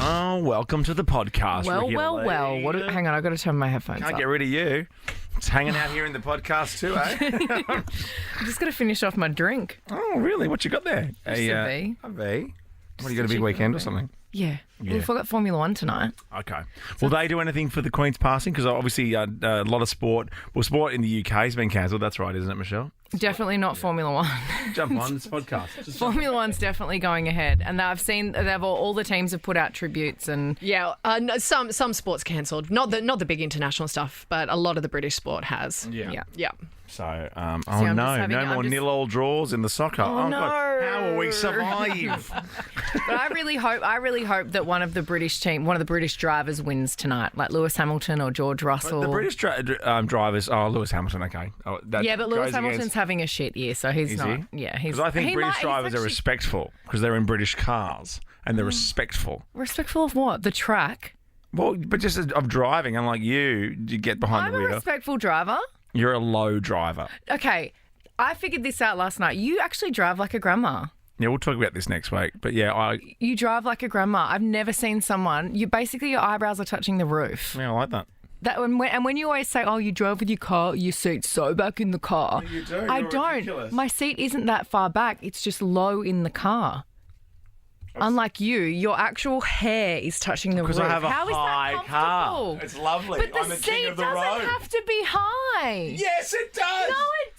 Oh, welcome to the podcast. Well. Ricky Lee. Hang on, I've got to turn my headphones Can't up. get rid of you. It's hanging out here in the podcast too, eh? I'm just going to finish off my drink. Oh, really? What you got there? Just a V. A V? What, you got a big weekend or something? Yeah. We've got Formula One tonight. Okay. Will they do anything for the Queen's passing? Because obviously a lot of sport in the UK has been cancelled. That's right, isn't it, Michelle? Definitely not Formula One. Jump on this podcast. Formula One's definitely going ahead, and I've seen all the teams have put out tributes and no, some sports cancelled. Not the big international stuff, but a lot of the British sport has. Yeah. So, I'm no just more nil-all draws in the soccer. Oh, no. God, how will we survive? But I really hope that one of the British drivers wins tonight, like Lewis Hamilton or George Russell. The British drivers. Oh, Lewis Hamilton. Okay. Oh, But Lewis Hamilton's having a shit year, so he's not. He? Yeah, because I think British drivers are respectful because they're in British cars and they're respectful. Respectful of what? The track. Well, but just of driving, unlike you get behind the wheel. I'm a respectful driver. You're a low driver. Okay, I figured this out last night. You actually drive like a grandma. Yeah, we'll talk about this next week. But yeah, You drive like a grandma. I've never seen someone. Your eyebrows are touching the roof. Yeah, I like that. When you always say, "Oh, you drove with your car, your seat's so back in the car." You do. I You're don't. ridiculous. My seat isn't that far back. It's just low in the car. Unlike you, your actual hair is touching the roof. Because I have a How is high that car. comfortable? It's lovely. But I'm the the king seat of the doesn't road. have to be high. Yes, it does. No, it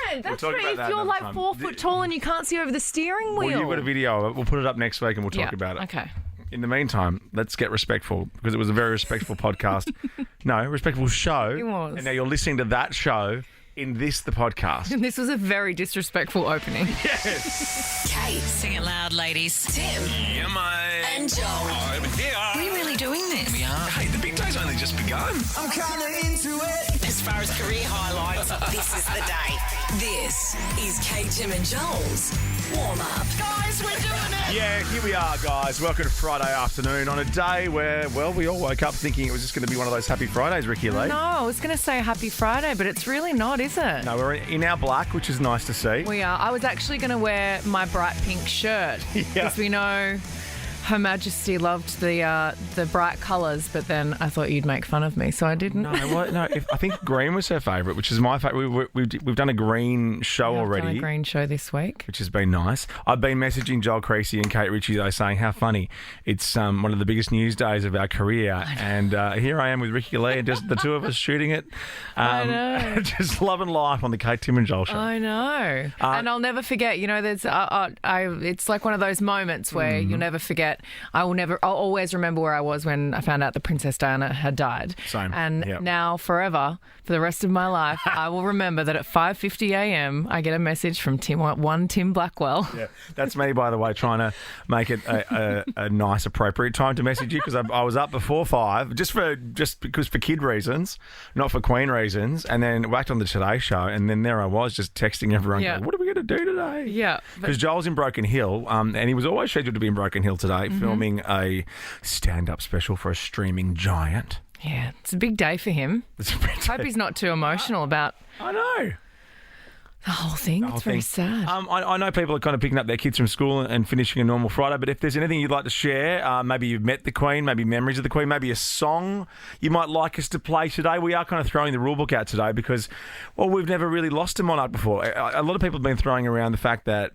doesn't. That's talk right. about If that you're another like time. 4 foot tall and you can't see over the steering wheel. Well, you've got a video of it. We'll put it up next week and we'll talk about it. Okay. In the meantime, let's get respectful because it was a very respectful podcast. No, respectful show. It was. And now you're listening to that show in this, the podcast. This was a very disrespectful opening. Yes. Kate, sing it loud, ladies. Tim Yeah, mate. and Joel. I'm here. Are we really doing this? We are. Hey, the big day's only just begun. I'm kinda into it. As far as career highlights, this is the day. This is Kate, Tim and Joel's warm up. Guys, we're doing it. Yeah, here we are, guys. Welcome to Friday afternoon on a day where, well, we all woke up thinking it was just going to be one of those happy Fridays, Ricky Lee. No, I was going to say Happy Friday, but it's really not, is it? No, we're in our black, which is nice to see. We are. I was actually going to wear my bright pink shirt because we know Her Majesty loved the bright colours, but then I thought you'd make fun of me, so I didn't. No, I think green was her favourite, which is my favourite. We've done a green show already. I've done a green show this week. Which has been nice. I've been messaging Joel Creasy and Kate Ritchie, though, saying how funny. It's one of the biggest news days of our career. And here I am with Ricky Lee and just the two of us shooting it. I know. Just loving life on the Kate, Tim and Joel show. I know. And I'll never forget, there's it's like one of those moments where you'll never forget. I'll always remember where I was when I found out that Princess Diana had died. Same. And Yep. now, forever, for the rest of my life, I will remember that at 5:50 a.m. I get a message from Tim Blackwell. Yeah, that's me, by the way, trying to make it a nice, appropriate time to message you because I was up before 5, just because for kid reasons, not for Queen reasons, and then whacked on the Today Show, and then there I was just texting everyone, Yeah. going, what are we going to do today? Yeah. Because Joel's in Broken Hill, and he was always scheduled to be in Broken Hill today, filming a stand-up special for a streaming giant. Yeah, it's a big day for him. It's a big Hope day. he's not too emotional about I know. the whole thing. It's very sad. I know people are kind of picking up their kids from school and finishing a normal Friday, but if there's anything you'd like to share, maybe you've met the Queen, maybe memories of the Queen, maybe a song you might like us to play today. We are kind of throwing the rule book out today because, well, we've never really lost a monarch before. A lot of people have been throwing around the fact that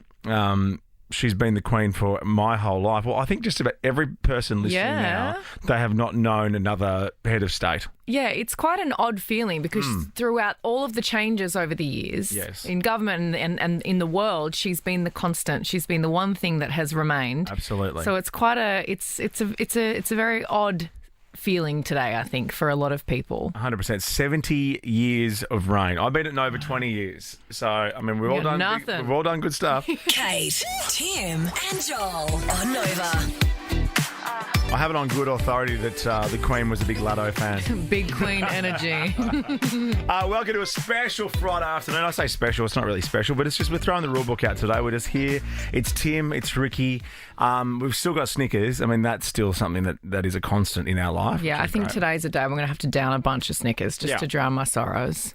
she's been the Queen for my whole life. Well, I think just about every person listening now, they have not known another head of state. Yeah, it's quite an odd feeling because throughout all of the changes over the years Yes. in government and in the world, she's been the constant. She's been the one thing that has remained. Absolutely. So it's quite it's a very odd feeling today, I think, for a lot of people. 100%. 70 years of reign. I've been at Nova 20 years. So, I mean, we've all done good stuff. Kate, Tim and Joel on Nova. I have it on good authority that the Queen was a big Laddo fan. Big Queen energy. Welcome to a special Friday afternoon. I say special, it's not really special, but it's just we're throwing the rule book out today. We're just here. It's Tim, it's Ricky. We've still got Snickers. I mean, that's still something that is a constant in our life. Yeah, I think today's a day I'm going to have to down a bunch of Snickers just to drown my sorrows.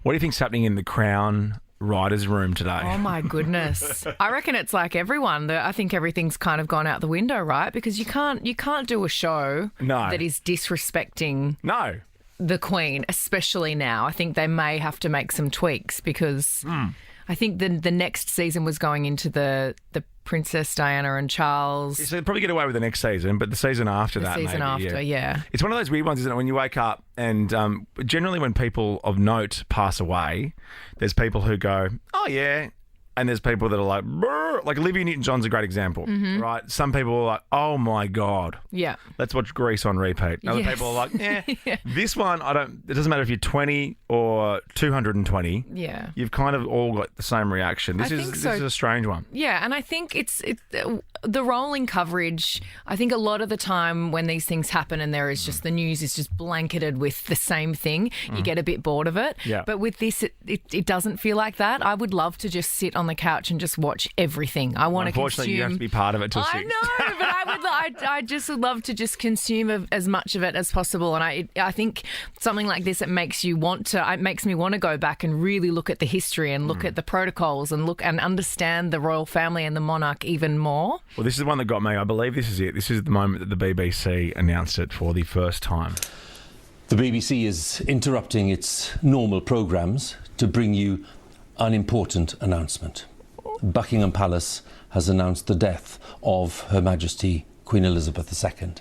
What do you think's happening in the Crown writer's room today. Oh my goodness! I reckon it's like everyone. I think everything's kind of gone out the window, right? Because you can't do a show that is disrespecting No. the Queen, especially now. I think they may have to make some tweaks because I think the next season was going into the Princess Diana and Charles. So they'll probably get away with the next season, but the season after that, season maybe, after, yeah. It's one of those weird ones, isn't it? When you wake up and generally when people of note pass away, there's people who go, oh, yeah. And there's people that are like, brr. Like Olivia Newton-John's a great example, right? Some people are like, oh my God. Yeah. Let's watch Grease on repeat. Other people are like, Yeah. This one, it doesn't matter if you're 20 or 220. Yeah. You've kind of all got the same reaction. This is a strange one. Yeah, and I think it's the rolling coverage. I think a lot of the time when these things happen and there is just the news is just blanketed with the same thing, you get a bit bored of it. Yeah. But with this, it doesn't feel like that. I would love to just sit on the couch and just watch everything. I want to consume. Unfortunately, you have to be part of it till 6. I know, but I just would love to just consume as much of it as possible. And I think something like this, it makes me want to go back and really look at the history and look at the protocols and look and understand the royal family and the monarch even more. Well, this is one that got me. I believe this is it. This is the moment that the BBC announced it for the first time. The BBC is interrupting its normal programmes to bring you an important announcement. Buckingham Palace has announced the death of Her Majesty Queen Elizabeth II.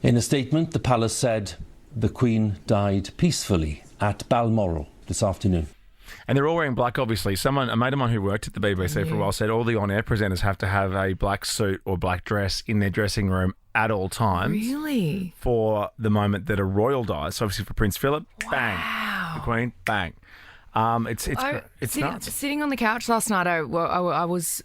In a statement, the palace said the Queen died peacefully at Balmoral this afternoon. And they're all wearing black, obviously. A mate of mine who worked at the BBC for a while said all the on-air presenters have to have a black suit or black dress in their dressing room at all times. Really? For the moment that a royal dies. So obviously for Prince Philip, bang. The Queen, bang. It's nuts. Sitting on the couch last night, I was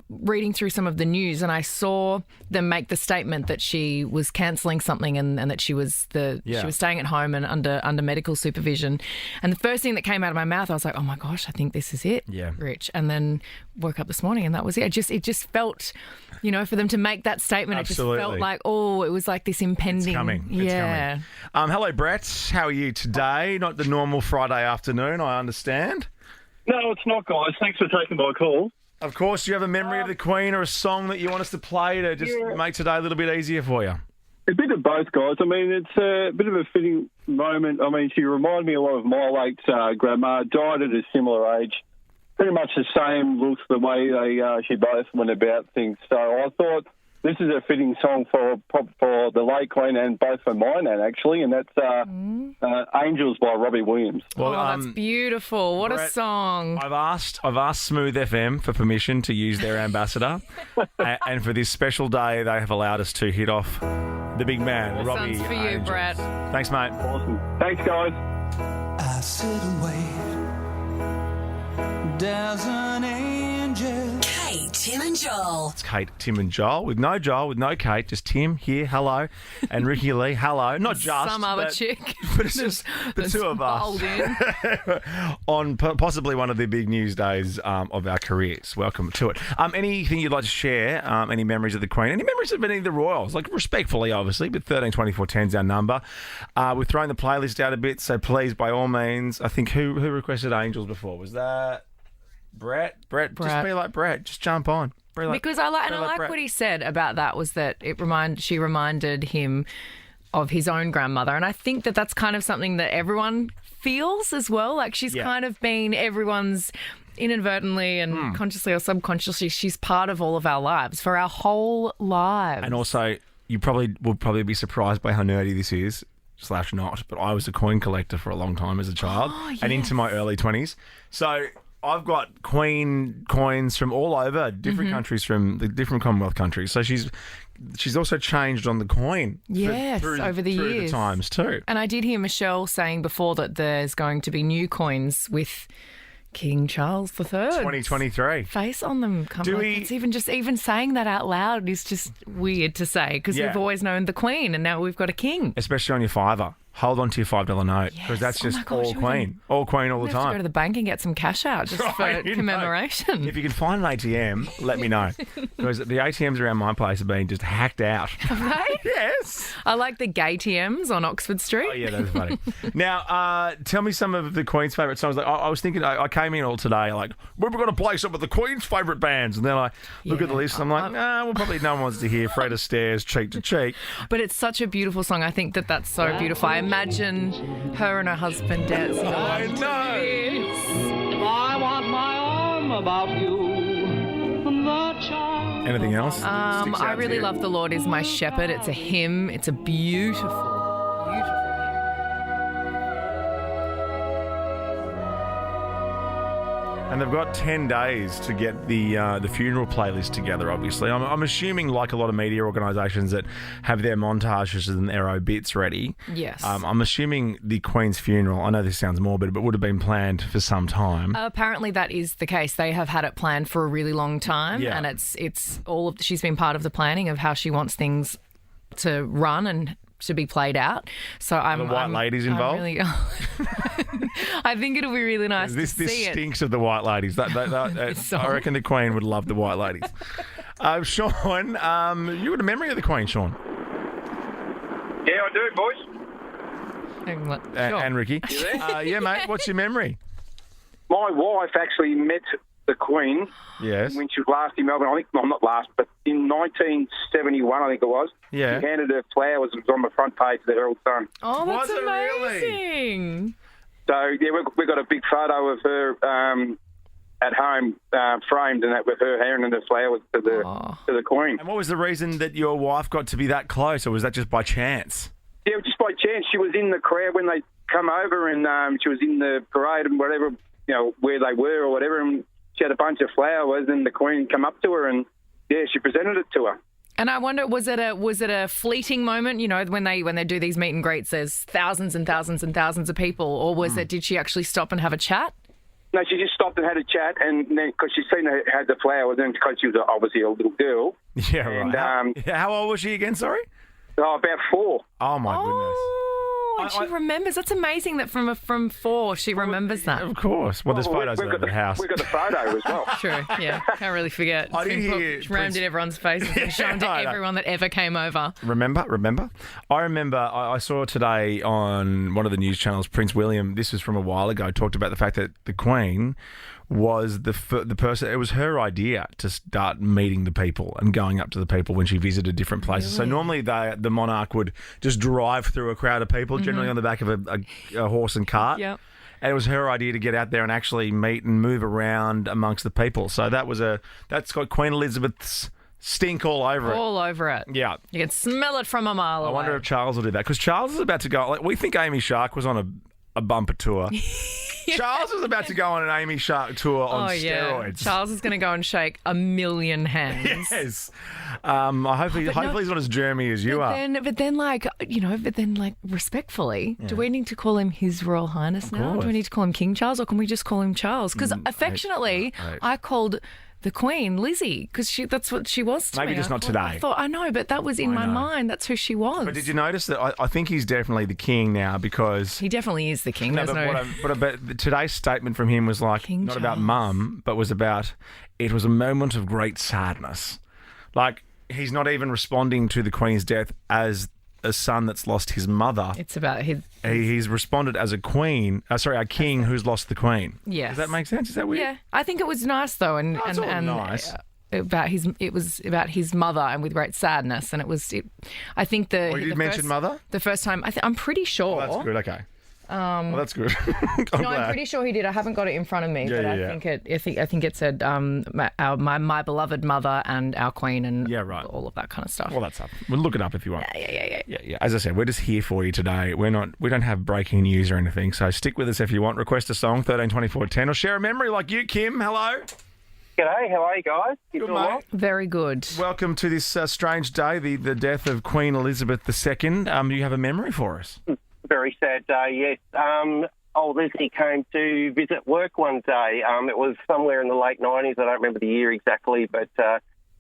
reading through some of the news and I saw them make the statement that she was cancelling something and that she was staying at home and under medical supervision. And the first thing that came out of my mouth, I was like, oh my gosh, I think this is it, Rich. And then woke up this morning and that was it. It just felt, for them to make that statement, Absolutely. It just felt like, it was like this impending. It's coming. Yeah. It's coming. Hello, Brett. How are you today? Not the normal Friday afternoon, I understand. No, it's not, guys. Thanks for taking my call. Of course. Do you have a memory of the Queen or a song that you want us to play to just make today a little bit easier for you? A bit of both, guys. I mean, it's a bit of a fitting moment. I mean, she reminded me a lot of my late grandma. Died at a similar age. Pretty much the same looks, the way she both went about things. So I thought this is a fitting song for the late Queen and both for my nan, actually, and that's Angels by Robbie Williams. Well, that's beautiful. What Brett, a song. I've asked Smooth FM for permission to use their ambassador, and for this special day, they have allowed us to hit off the big man, Robbie. This one's for you, Angels. Brett. Thanks, mate. Awesome. Thanks, guys. I sit and wait. There's an angel. Kate, Tim and Joel. It's Kate, Tim and Joel, with no Kate, just Tim here, hello, and Ricky Lee, hello. Not just some other but, chick. but it's just the two of us on possibly one of the big news days of our careers. Welcome to it. Anything you'd like to share? Any memories of the Queen? Any memories of any of the royals? Like respectfully, obviously, but 132410's our number. We've thrown the playlist out a bit, so please, by all means. I think who requested Angels before? Was that Brett? Just be like Brett. Just jump on. Because I like what he said about that was that she reminded him of his own grandmother, and I think that that's kind of something that everyone feels as well. Like she's kind of been everyone's inadvertently and consciously or subconsciously. She's part of all of our lives for our whole lives. And also, you will probably be surprised by how nerdy this is. / not, but I was a coin collector for a long time as a child and into my early 20s. So I've got Queen coins from all over, different countries from the different Commonwealth countries. So she's also changed on the coin. Yes, over the years. Through the times too. And I did hear Michelle saying before that there's going to be new coins with King Charles III 2023 face on them. It's even saying that out loud is just weird to say because we've always known the Queen and now we've got a king. Especially on your fiver. hold on to your $5 note because that's Yes. just Oh my gosh, all we Queen. All Queen all the We have to go to time. the bank and get some cash out just for Right, you know. commemoration. If you can find an ATM, let me know. Because the ATMs around my place have been just hacked out. Right? Yes. I like the gay TMs on Oxford Street. Oh, yeah, that's funny. Now, tell me some of the Queen's favourite songs. Like, I was thinking, I came in all today, like, we're going to play some of the Queen's favourite bands. And then I look at the list and I'm like, nah, well, probably no one wants to hear Fred Astaire's Cheek to Cheek. But it's such a beautiful song. I think that's so beautiful. I imagine her and her husband dancing I along to know. this. I want my arm about you. The child. Anything else? Sticks I out really to you? love The Lord Is My Shepherd. It's a hymn. It's a beautiful, beautiful hymn. And they've got 10 days to get the funeral playlist together, obviously. I'm assuming, like a lot of media organisations that have their montages and their obits ready. Yes. I'm assuming the Queen's funeral, I know this sounds morbid, but would have been planned for some time. Apparently that is the case. They have had it planned for a really long time, Yeah. and it's all of. She's been part of the planning of how she wants things to run and to be played out. So I'm the white ladies I'm involved? really- I think it'll be really nice This to see it. stinks of the white ladies. song. I reckon the Queen would love the white ladies. Sean, you got a memory of the Queen, Sean? Yeah, I do, boys. Sure. And Ricky? Yeah, mate. What's your memory? My wife actually met the Queen Yes. when she was last in Melbourne. I think, well, not last, but in 1971, I think it was. Yeah. She handed her flowers. It was on the front page of the Herald Sun. Oh, that's Was it really? amazing. So, yeah, we've got a big photo of her at home framed, and that with her handing the flowers to the Queen. And what was the reason that your wife got to be that close, or was that just by chance? Yeah, just by chance, she was in the crowd when they come over, and she was in the parade and whatever, where they were or whatever, and she had a bunch of flowers, and the Queen come up to her, and yeah, she presented it to her. And I wonder, was it a fleeting moment? When they do these meet and greets, there's thousands and thousands and thousands of people, or was it? Did she actually stop and have a chat? No, she just stopped and had a chat, and then because she'd seen her had the flowers, and because she was obviously a little girl. Yeah, right. And, how old was she again, sorry? About 4. Oh, my goodness. Oh, and she remembers. That's amazing that from 4 she remembers that. Of course. Well, there's photos we've of the house. We've got the photo as well. True, yeah. Can't really forget. I did hear It's rammed in everyone's faces and shown to I know. everyone that ever came over. Remember? I remember I saw today on one of the news channels, Prince William, this was from a while ago, talked about the fact that the Queen was the person, it was her idea to start meeting the people and going up to the people when she visited different places. So normally the monarch would just drive through a crowd of people, generally on the back of a horse and cart. Yep. And it was her idea to get out there and actually meet and move around amongst the people. So that's got Queen Elizabeth's stink all over it. All over it. Yeah. You can smell it from a mile away. I wonder if Charles will do that because Charles is about to go. Like, we think Amy Shark was on a bumper tour. Charles is about to go on an Amy Shark tour on steroids. Charles is going to go and shake 1,000,000 hands. Yes. Hopefully he's not as germy as you are. But then, respectfully, do we need to call him His Royal Highness now? course. Do we need to call him King Charles, or can we just call him Charles? Because affectionately, I called the Queen Lizzie because that's what she was to me. Maybe just not today. I know, but that was in my mind. That's who she was. But did you notice that I think he's definitely the king now because... He definitely is the king. No, There's but today's statement from him was like, King not about Charles. mum, but was about, it was a moment of great sadness. Like, he's not even responding to the Queen's death as a son that's lost his mother. It's about his. He's responded as a king who's lost the Queen. Yes. Does that make sense? Is that weird? Yeah, I think it was nice though, and it's all and nice. It was about his mother, and with great sadness, and I think the. Oh, you the did mention first, mother? The first time, I'm pretty sure. Oh, that's good. Okay. Well, that's good. I'm No, glad. I'm pretty sure he did. I haven't got it in front of me, Yeah, but yeah, I think it said my beloved mother and our Queen and Yeah, right. all of that kind of stuff. Well, that's up. We'll look it up if you want. Yeah. As I said, we're just here for you today. We don't have breaking news or anything, so stick with us if you want. Request a song, 13 24 10, or share a memory like you, Kim. Hello. G'day, how are you guys? You Good, doing well? mate. Very good. Welcome to this strange day, the death of Queen Elizabeth II. Do you have a memory for us? Very sad day, yes. Old Lizzie came to visit work one day. It was somewhere in the late 90s. I don't remember the year exactly, but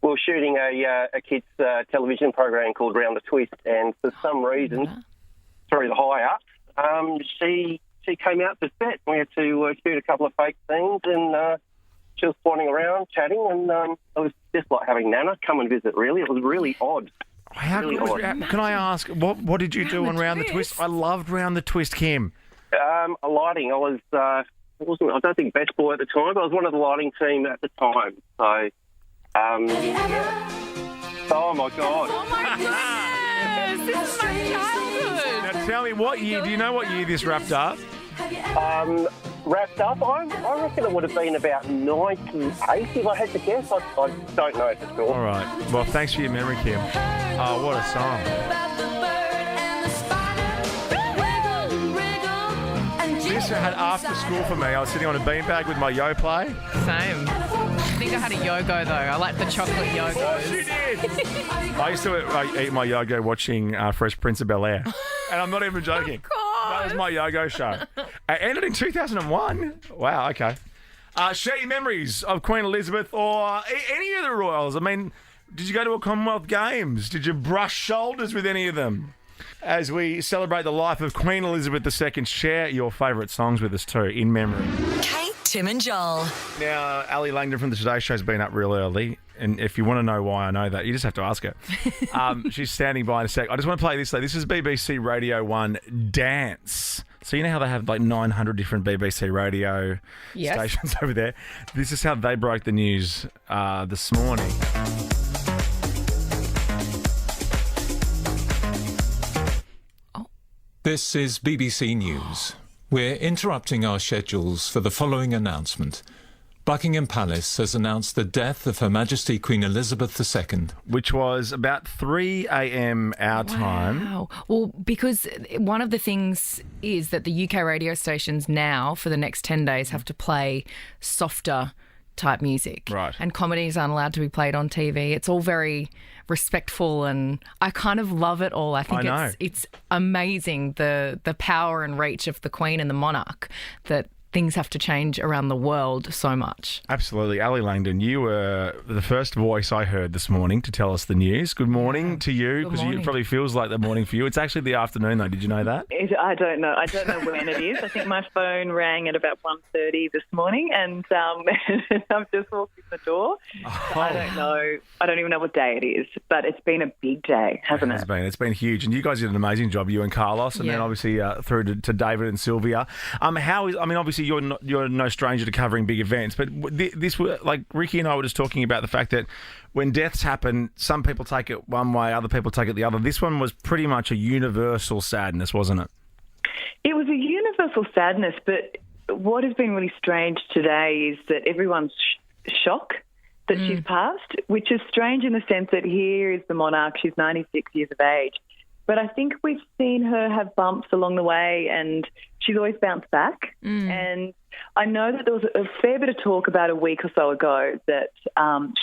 we were shooting a kids' television program called Round the Twist, and for some reason, through the high-ups, she came out to set. We had to shoot a couple of fake scenes, and she was wandering around chatting, and it was just like having Nana come and visit, really. It was really odd. How really good was odd. Can I ask, what did you do on Round the Twist? I loved Round the Twist, Kim. A lighting. I don't think best boy at the time, but I was one of the lighting team at the time. So, yeah. Oh, my God. Oh, my goodness. This is my childhood. Now, tell me, what year, do you know what year this wrapped up? Wrapped up, I reckon it would have been about 98, if I had to guess. I don't know for sure. All right. Well, thanks for your memory, Kim. Oh, what a song. This had after school for me. I was sitting on a beanbag with my yo play. Same. I think I had a Yogo, though. I like the chocolate Yogos. You did. I used to eat my Yogo watching Fresh Prince of Bel-Air. And I'm not even joking. That was my Yogo show. It ended in 2001. Wow, okay. Share your memories of Queen Elizabeth or any of the royals. I mean, did you go to a Commonwealth Games? Did you brush shoulders with any of them? As we celebrate the life of Queen Elizabeth II, share your favourite songs with us too, in memory. Kate, Tim and Joel. Now, Ali Langdon from the Today Show's been up real early, and if you want to know why I know that, you just have to ask her. She's standing by in a sec. I just want to play this though. This is BBC Radio 1 Dance. So you know how they have like 900 different BBC radio stations over there? This is how they broke the news this morning. This is BBC News. We're interrupting our schedules for the following announcement. Buckingham Palace has announced the death of Her Majesty Queen Elizabeth II. Which was about 3 a.m. our time. Wow. Well, because one of the things is that the UK radio stations now, for the next 10 days, have to play softer type music. Right. And comedies aren't allowed to be played on TV. It's all very respectful, and I kind of love it all. I think it's amazing, the power and reach of the Queen and the monarch, that things have to change around the world so much. Absolutely. Ali Langdon, you were the first voice I heard this morning to tell us the news. Good morning to you, because it probably feels like the morning for you. It's actually the afternoon, though. Did you know that? I don't know. I don't know when it is. I think my phone rang at about 1:30 this morning, and I've just walked in the door. Oh. So I don't know. I don't even know what day it is, but it's been a big day, hasn't it? It's been huge, and you guys did an amazing job, you and Carlos, and then obviously through to David and Sylvia. Obviously you're no stranger to covering big events, but this like Ricky and I were just talking about the fact that when deaths happen, some people take it one way, other people take it the other. This one was pretty much a universal sadness, wasn't it? It was a universal sadness, but what has been really strange today is that everyone's shocked that she's passed, which is strange in the sense that here is the monarch, she's 96 years of age. But I think we've seen her have bumps along the way, and she's always bounced back. And I know that there was a fair bit of talk about a week or so ago that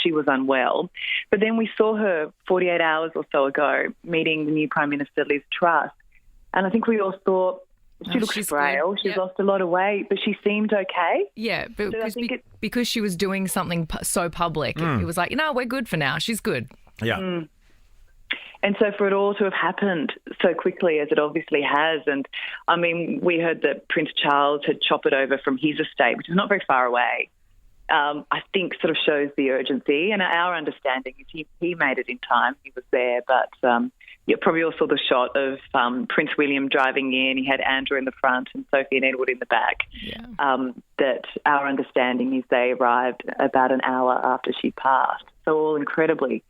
she was unwell. But then we saw her 48 hours or so ago meeting the new Prime Minister, Liz Truss. And I think we all thought, she looks frail. She's lost a lot of weight, but she seemed okay. Yeah, but because she was doing something so public, it was like, we're good for now. She's good. Yeah. And so for it all to have happened so quickly as it obviously has, and I mean, we heard that Prince Charles had choppered over from his estate, which is not very far away, I think sort of shows the urgency. And our understanding is he made it in time. He was there, but you probably all saw the shot of Prince William driving in. He had Andrew in the front and Sophie and Edward in the back. Yeah. That our understanding is they arrived about an hour after she passed. So all incredibly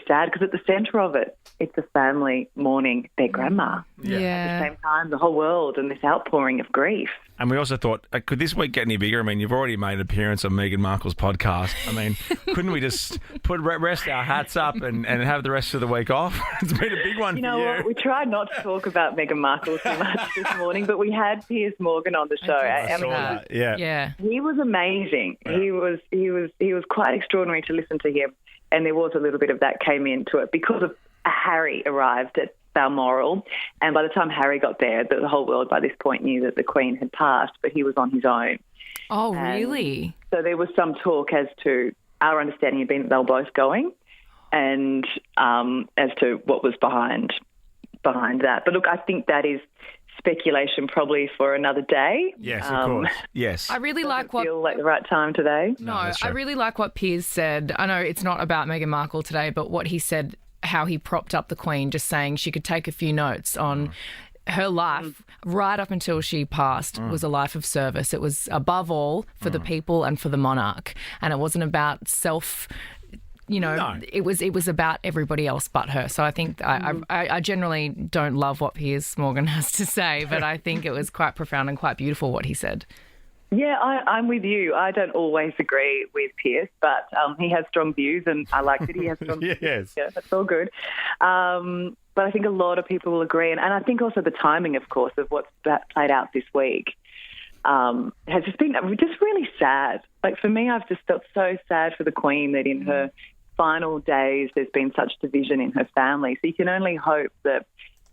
sad, because at the centre of it, it's a family mourning their grandma. Yeah. At the same time, the whole world and this outpouring of grief. And we also thought, could this week get any bigger? I mean, you've already made an appearance on Meghan Markle's podcast. I mean, couldn't we just rest our hats up and have the rest of the week off? It's been a big one for you. You know what? We tried not to talk about Meghan Markle too much this morning, but we had Piers Morgan on the show. I saw that. Yeah. He was amazing. Yeah. He was quite extraordinary to listen to him. And there was a little bit of that came into it because of Harry arrived at Balmoral. And by the time Harry got there, the whole world by this point knew that the Queen had passed, but he was on his own. Oh, really? So there was some talk as to, our understanding had been that they were both going, and as to what was behind that. But look, I think that is speculation probably for another day. Yes, of course. Yes. I really like what... feel like the right time today. No, that's true. I really like what Piers said. I know it's not about Meghan Markle today, but what he said, how he propped up the Queen, just saying she could take a few notes on her life right up until she passed was a life of service. It was above all for the people and for the monarch, and it wasn't about self. It was about everybody else but her. So I think I generally don't love what Piers Morgan has to say, but I think it was quite profound and quite beautiful what he said. Yeah, I'm with you. I don't always agree with Piers, but he has strong views, and I like that he has strong views. Yes. Yeah, that's all good. But I think a lot of people will agree, and I think also the timing, of course, of what's played out this week has just been just really sad. Like, for me, I've just felt so sad for the Queen that in her final days there's been such division in her family. So you can only hope that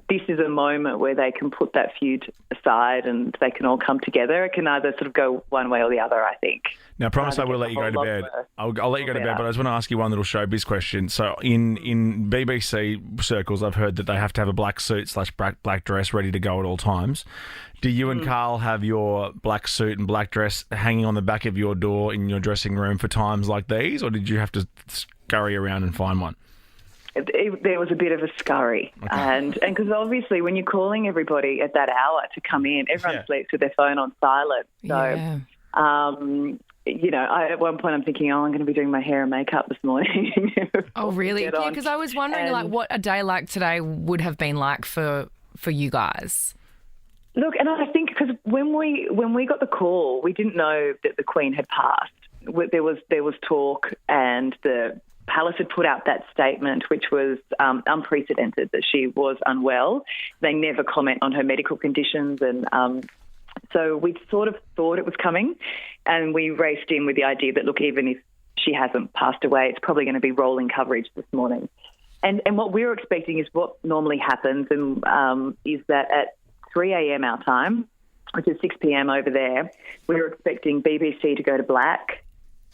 this is a moment where they can put that feud aside and they can all come together. It can either sort of go one way or the other, I think. Now, I promise I will let you go to bed. I'll let you go to bed, but I just want to ask you one little showbiz question. So in BBC circles, I've heard that they have to have a black suit / black dress ready to go at all times. Do you and Carl have your black suit and black dress hanging on the back of your door in your dressing room for times like these, or did you have to scurry around and find one? There was a bit of a scurry. Okay. And because obviously when you're calling everybody at that hour to come in, everyone sleeps with their phone on silent. So, at one point I'm thinking, I'm going to be doing my hair and makeup this morning. Oh, really? Yeah, because I was wondering what a day like today would have been like for you guys. Look, and I think because when we got the call, we didn't know that the Queen had passed. There was talk, and the Palace had put out that statement, which was unprecedented, that she was unwell. They never comment on her medical conditions, and so we sort of thought it was coming, and we raced in with the idea that, look, even if she hasn't passed away, it's probably going to be rolling coverage this morning. And what we were expecting is what normally happens, and is that at 3 a.m. our time, which is 6 p.m. over there, we were expecting BBC to go to black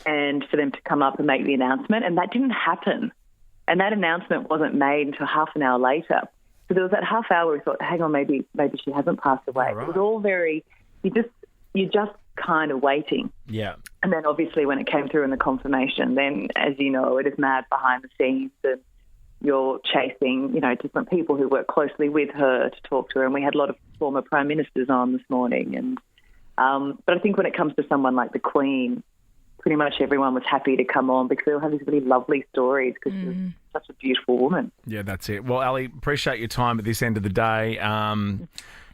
and for them to come up and make the announcement, and that didn't happen. And that announcement wasn't made until half an hour later. So there was that half hour where we thought, hang on, maybe she hasn't passed away. Right. It was all very, you're just kind of waiting. Yeah. And then obviously when it came through in the confirmation, then as you know, it is mad behind the scenes, and you're chasing, different people who work closely with her to talk to her. And we had a lot of former prime ministers on this morning. And but I think when it comes to someone like the Queen, pretty much everyone was happy to come on because they'll have these really lovely stories because she was such a beautiful woman. Yeah, that's it. Well, Ali, appreciate your time at this end of the day.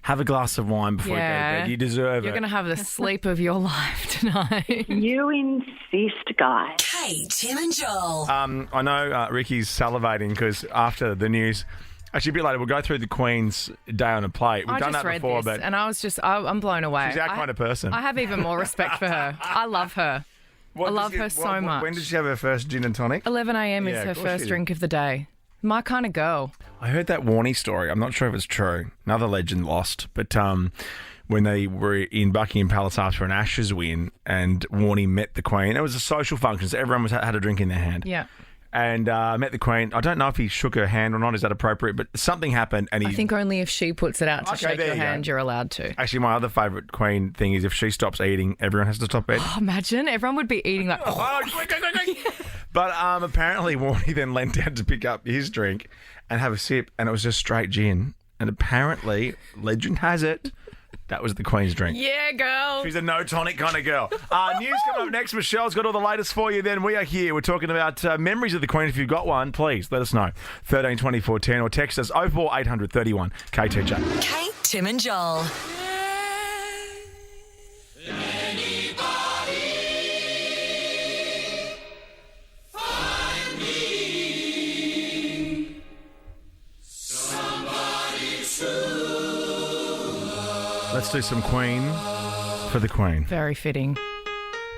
Have a glass of wine before you go to bed. You deserve You're going to have the sleep of your life tonight. You insist, guys. Kate, Tim and Joel. I know Ricky's salivating because after the news... Actually, a bit later, we'll go through the Queen's Day on a Plate. We've done that before, but... and I was just... I'm blown away. She's our kind of person. I have even more respect for her. I love her. I love her so much. When did she have her first gin and tonic? 11 a.m. is her first drink of the day. My kind of girl. I heard that Warnie story. I'm not sure if it's true. Another legend lost. But when they were in Buckingham Palace after an Ashes win and Warnie met the Queen, it was a social function, so everyone had a drink in their hand. Yeah. And met the Queen. I don't know if he shook her hand or not. Is that appropriate? But something happened. And I think only if she puts it out to shake your hand, you're allowed to. Actually, my other favourite Queen thing is if she stops eating, everyone has to stop eating. Oh, imagine. Everyone would be eating like... But apparently Warnie then leant down to pick up his drink and have a sip, and it was just straight gin. And apparently, legend has it, that was the Queen's drink. Yeah, girl. She's a no tonic kind of girl. News coming up next. Michelle's got all the latest for you. Then we are here. We're talking about memories of the Queen. If you've got one, please let us know. 13 24 10 or text us 04800 31 KTJ. Kate, Tim and Joel. Let's do some Queen for the Queen. Very fitting.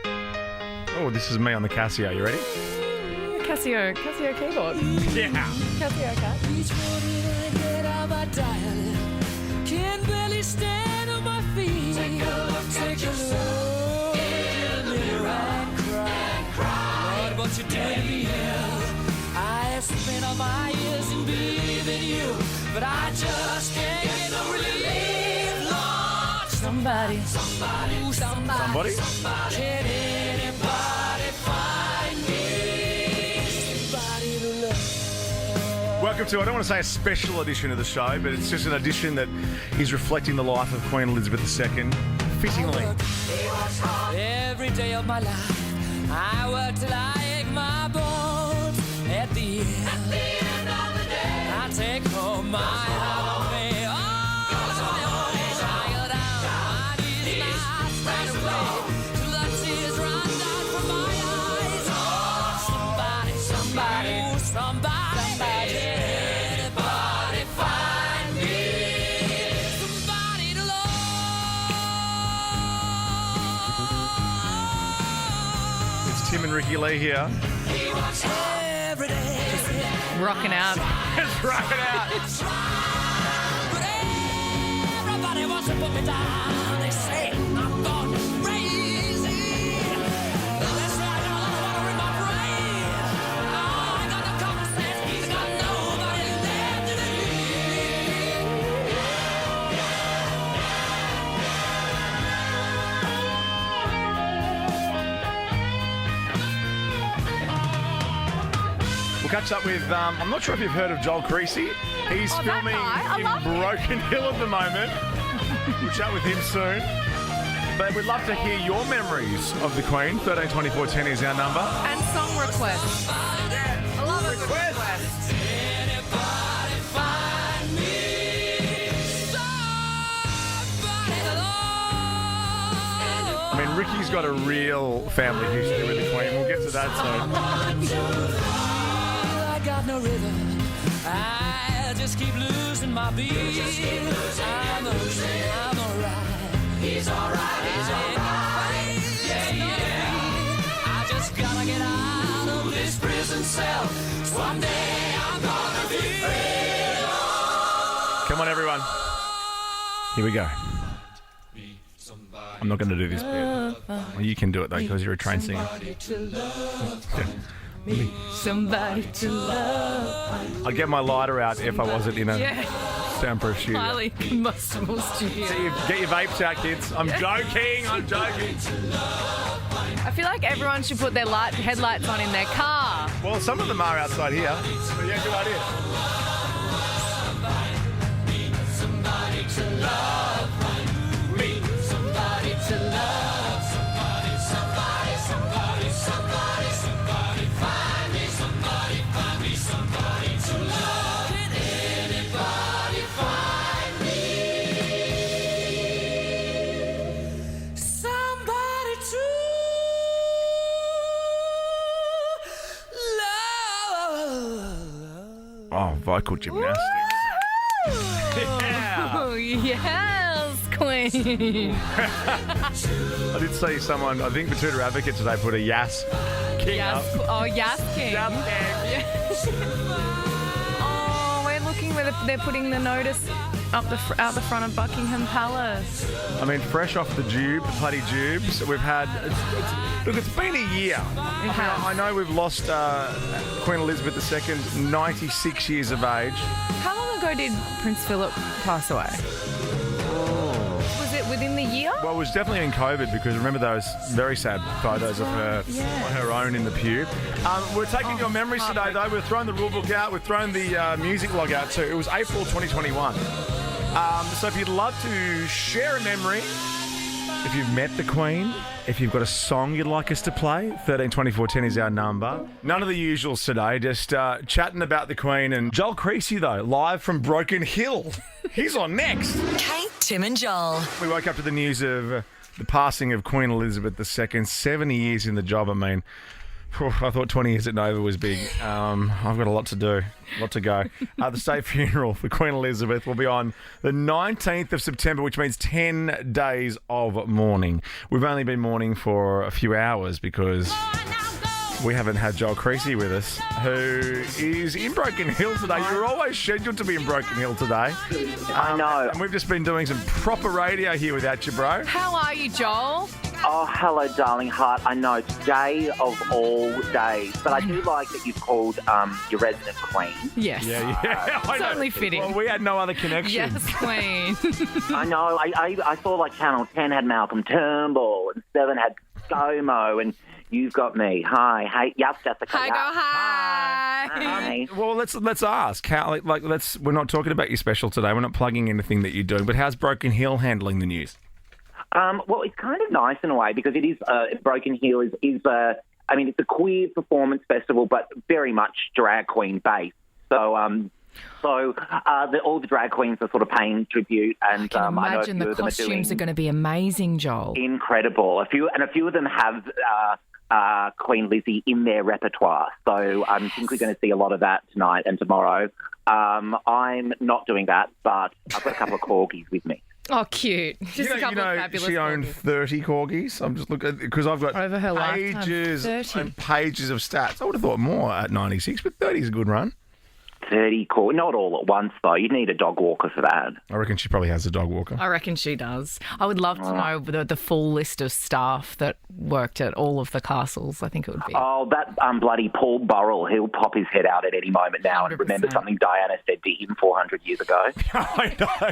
Oh, this is me on the Casio. You ready? Casio keyboard. Yeah. Casio cat. Each morning I get out my dial. Can barely stand on my feet. Take a look in the mirror and cry. What you doing to me here? I have spent all my years in believing you, but I just can't get no relief. somebody. Somebody? Can anybody find me somebody to love? Welcome to, I don't want to say a special edition of the show, but it's just an edition that is reflecting the life of Queen Elizabeth II, fittingly. Every day of my life, I work till I ache my bones. At the end of the day, I take home my heart of me. Tired out, my knees now spread away till the tears run down from my eyes. Somebody, anybody find me somebody to love? It's Tim and Ricky Lee here. Every day. Rocking out. Just rocking out. But everybody wants to put me down. They say I'm gone crazy. That's right, I don't want to in my brain. Oh, I got no common sense. I got nobody left to We'll catch up with, I'm not sure if you've heard of Joel Creasy. He's that filming guy. I in love him. Broken Hill at the moment. We'll chat with him soon. But we'd love to hear your memories of the Queen. 13 24 10 is our number. And song requests. I love a good request. anybody find me somebody to love? I mean, Ricky's got a real family history with the Queen. We'll get to that soon. I got no rhythm. I just keep losing my beat. I'm alright. He's alright. I just gotta get out of this prison cell. Someday I'm gonna be free. Come on, everyone. Here we go. I'm not going to do this bit. Well, you can do it, though, because you're a trained singer. Somebody to love. I'd get my lighter out if I wasn't in a soundproof studio. Highly combustible studio. Get your vapes out, kids. I'm joking. I feel like everyone should put their headlights on in their car. Well, some of them are outside here. So yeah, good idea. Somebody to love. Me. Somebody to love. Somebody find me. Somebody to love. Can anybody find me somebody to love? Oh, vocal gymnastics. Oh, yes, Queen. I did see someone, I think Batuta Advocate today put a Yas King up. Oh, Yas King. Oh, we're looking where they're putting the notice out the front of Buckingham Palace. I mean, fresh off the bloody tubes, we've had... Look, it's been a year. I know we've lost Queen Elizabeth II, 96 years of age. How long ago did Prince Philip pass away? Was it within the year? Well, it was definitely in COVID because remember those very sad photos of her on her own in the pew. We're taking your memories today, though. We've thrown the rule book out. We've thrown the music log out too. It was April 2021. So if you'd love to share a memory, if you've met the Queen, if you've got a song you'd like us to play, 13 24 10 is our number. None of the usuals today, just chatting about the Queen. And Joel Creasy, though, live from Broken Hill. He's on next. Kate, Tim and Joel. We woke up to the news of the passing of Queen Elizabeth II, 70 years in the job. I mean, I thought 20 years at Nova was big. I've got a lot to do, a lot to go. The state funeral for Queen Elizabeth will be on the 19th of September, which means 10 days of mourning. We've only been mourning for a few hours because we haven't had Joel Creasy with us, who is in Broken Hill today. You're always scheduled to be in Broken Hill today. I know. And we've just been doing some proper radio here without you, bro. How are you, Joel? Oh, hello, darling heart. I know, today of all days. But I do like that you've called your resident queen. Yes. Yeah. I It's know. only fitting. Well, we had no other connection. Yes, Queen. I know. I saw like Channel 10 had Malcolm Turnbull and 7 had ScoMo and you've got me. Hi. Hey, yes, Jessica. Hi, yes. go hi. Hi. Well, let's ask how. We're not talking about your special today. We're not plugging anything that you're doing. But how's Broken Hill handling the news? Well, it's kind of nice in a way because it is Broken Hill is it's a queer performance festival, but very much drag queen based. So all the drag queens are sort of paying tribute, and I can I know a imagine few the of them are costumes are doing going to be amazing, Joel. incredible. A few of them have Queen Lizzie in their repertoire. So I think we're going to see a lot of that tonight and tomorrow. I'm not doing that, but I've got a couple of corgis with me. Oh, cute. Just a couple of fabulous she owned corgis. 30 corgis. I'm just looking because I've got Over her lifetime, pages 30. and pages of stats. I would have thought more at 96, but 30 is a good run. 30 corgis, not all at once though. You'd need a dog walker for that. I reckon she probably has a dog walker. I reckon she does. I would love to know the full list of staff that worked at all of the castles. I think it would be. Oh, that bloody Paul Burrell, he'll pop his head out at any moment now and remember 100%. something Diana said to him 400 years ago. I know,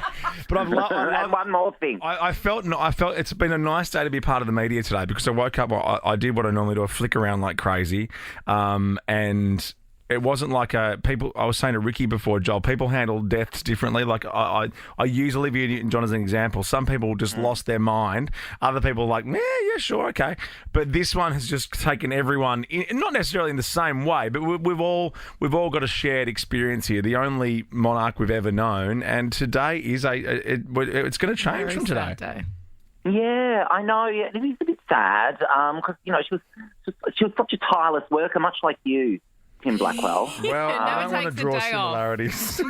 but And one more thing. I felt it's been a nice day to be part of the media today because I woke up. I did what I normally do. I flick around like crazy, and it wasn't like people. I was saying to Ricky before, Joel. People handle deaths differently. Like I use Olivia Newton-John as an example. Some people just lost their mind. Other people are like, yeah, sure, okay. But this one has just taken everyone, not necessarily in the same way, but we've all got a shared experience here. The only monarch we've ever known, and today is it's going to change Very from today. sad day. Yeah, I know. Yeah, it is a bit sad because she was such a tireless worker, much like you, Tim Blackwell. Well, I don't want to takes a draw day off. similarities.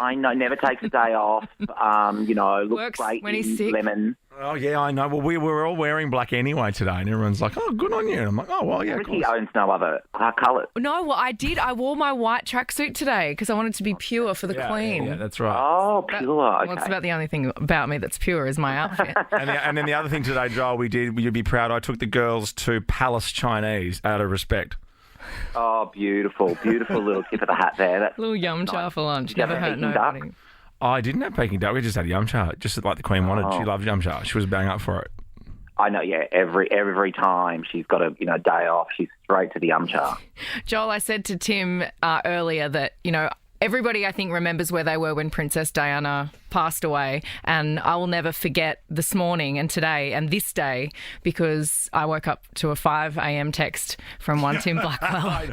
I know, never takes a day off. Looks Works great when he's in sick. lemon. Oh, yeah, I know. Well, we were all wearing black anyway today, and everyone's like, oh, good on you. And I'm like, oh, well, yeah, of Ricky course. owns no other colours. No, well, I did. I wore my white tracksuit today because I wanted to be pure for the Queen. Yeah, that's right. Oh, pure. Okay. Well, it's about the only thing about me that's pure is my outfit. And then the other thing today, Joel, we did, you'd be proud, I took the girls to Palace Chinese out of respect. Oh, beautiful. Beautiful little tip of the hat there. That's Little yum cha for lunch. Did you Never have hurt Peking duck? nobody. I didn't have Peking duck. We just had yum cha, just like the Queen wanted. She loved yum cha. She was bang up for it. I know, yeah. Every time she's got a day off, she's straight to the umcha. Joel, I said to Tim earlier that, everybody, I think, remembers where they were when Princess Diana passed away. And I will never forget this morning and today and this day because I woke up to a 5 a.m. text from one Tim Blackwell.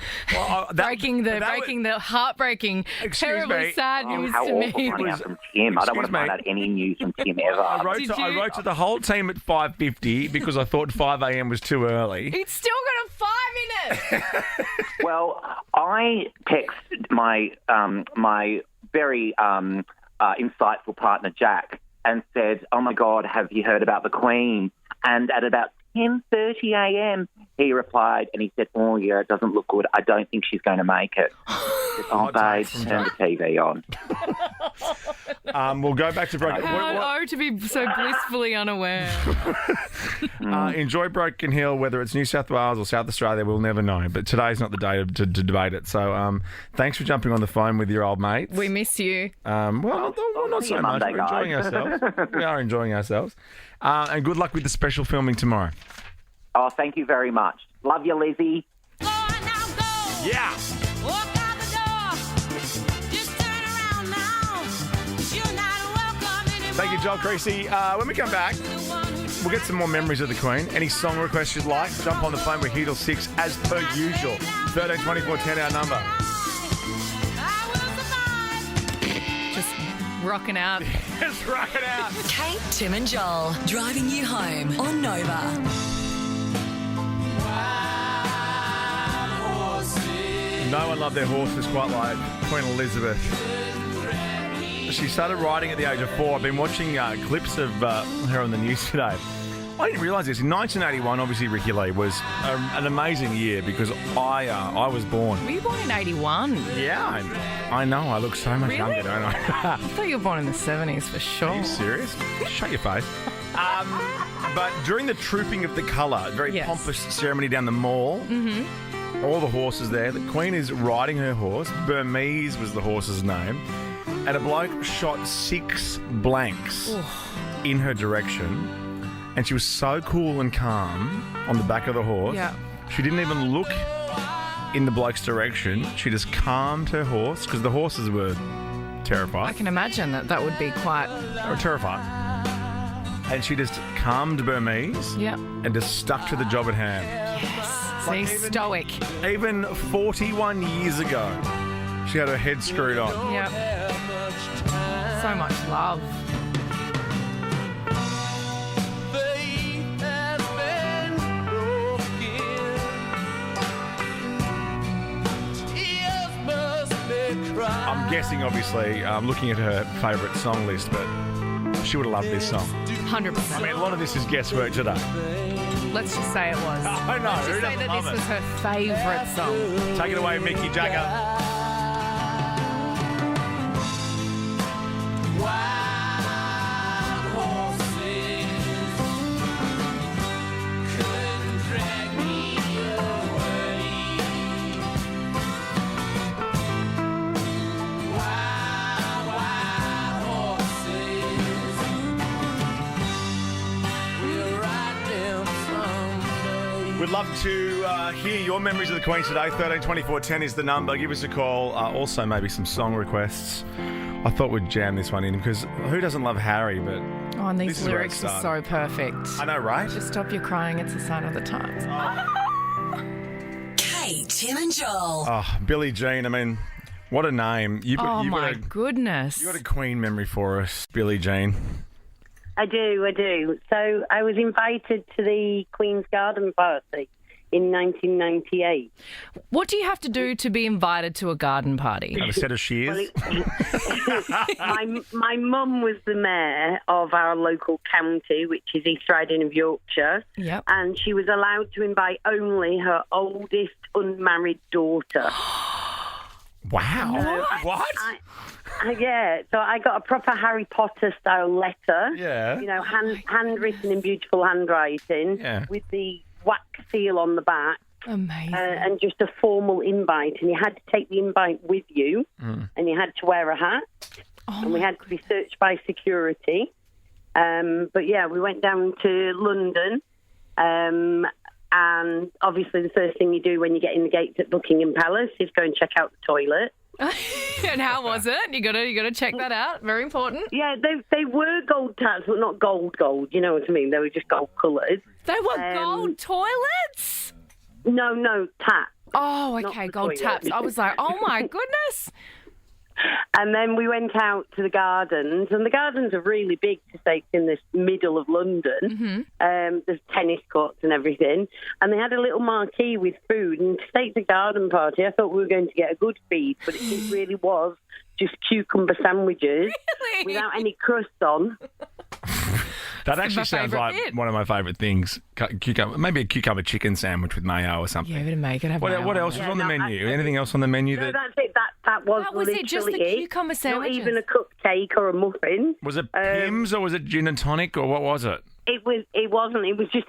breaking the heartbreaking, terribly me. sad news How to awful me. finding out from Tim. I don't want to find out any news from Tim ever. I wrote Did to the whole team at 5:50 because I thought 5 a.m. was too early. It's still got a 5 minutes. Well, I texted my very insightful partner Jack and said, "Oh my God, have you heard about the Queen?" And at about 10:30 a.m. he replied and he said, "Oh yeah, it doesn't look good. I don't think she's going to make it." Oh, babe, turn the TV on. We'll go back to Broken Oh, to be so blissfully unaware. Enjoy Broken Hill, whether it's New South Wales or South Australia, we'll never know. But today's not the day to debate it. So thanks for jumping on the phone with your old mates. We miss you. Well, not so much. Monday, We're enjoying guys. ourselves. We are enjoying ourselves. And good luck with the special filming tomorrow. Oh, thank you very much. Love you, Lizzie. Yeah. Walk out the door. Just turn around now. You're not welcome anymore. Thank you, Joel Creasy. When we come back, we'll get some more memories of the Queen. Any song requests you'd like, jump on the phone. We're here till 6 as per usual. 13 24 10 our number. Just rocking out. Just rock it out. Kate, Tim and Joel, driving you home on Nova. No one loved their horses quite like Queen Elizabeth. She started riding at the age of 4. I've been watching clips of her on the news today. I didn't realise this. In 1981, obviously, Ricky Lee was an amazing year because I was born. Were you born in 81? Yeah, I know. I look so much Really? younger, don't I? I thought you were born in the 70s for sure. Are you serious? Shut your face. But during the trooping of the colour, very pompous ceremony down the mall, all the horses there, the Queen is riding her horse. Burmese was the horse's name. And a bloke shot 6 blanks in her direction. And she was so cool and calm on the back of the horse. Yeah. She didn't even look in the bloke's direction. She just calmed her horse because the horses were terrified. I can imagine that would be quite... They were terrified. And she just calmed Burmese and just stuck to the job at hand. Yes. See, stoic. Even 41 years ago, she had her head screwed on. Yep. So much love. I'm guessing, obviously, looking at her favourite song list, but she would have loved this song. 100%. I mean, a lot of this is guesswork today. Let's just say it was. I know. Let's just say that this was her favourite song. Take it away, Mickey Jagger. We'd love to hear your memories of the Queen today. 13 24 10 is the number. Give us a call. Also, maybe some song requests. I thought we'd jam this one in because who doesn't love Harry? But Oh, and these lyrics are so perfect. I know, right? Just stop your crying. It's a sign of the times. Kate, Tim and Joel. Oh, Billie Jean. I mean, what a name. You've my got goodness. You got a Queen memory for us, Billie Jean. I do. So I was invited to the Queen's Garden Party in 1998. What do you have to do to be invited to a garden party? Have a set of shears? My mum was the mayor of our local county, which is East Riding of Yorkshire. Yep. And she was allowed to invite only her oldest unmarried daughter. Wow. What? Yeah, so I got a proper Harry Potter style letter. Yeah. You know, handwritten in beautiful handwriting. Yeah. With the wax seal on the back. Amazing. And just a formal invite. And you had to take the invite with you. And you had to wear a hat. And we had to be searched by security. But yeah, we went down to London. And obviously the first thing you do when you get in the gates at Buckingham Palace is go and check out the toilet. And how was it? You got to check that out. Very important. Yeah, they were gold taps, but not gold. You know what I mean? They were just gold coloured. They were gold toilets? No, taps. Oh, okay, gold taps. I was like, oh my goodness. And then we went out to the gardens, and the gardens are really big to say it's in the middle of London. There's tennis courts and everything. And they had a little marquee with food. And to say it's a garden party, I thought we were going to get a good feed, but it really was just cucumber sandwiches without any crust on. That actually sounds like one of my favourite things. Cucumber, maybe a cucumber chicken sandwich with mayo or something. Yeah, but make it have What else was on the menu? Anything else on the menu? No, that's it. That was literally it. Just the cucumber sandwiches? Not even a cupcake or a muffin. Was it Pimm's or was it gin and tonic or what was it? It wasn't. It was just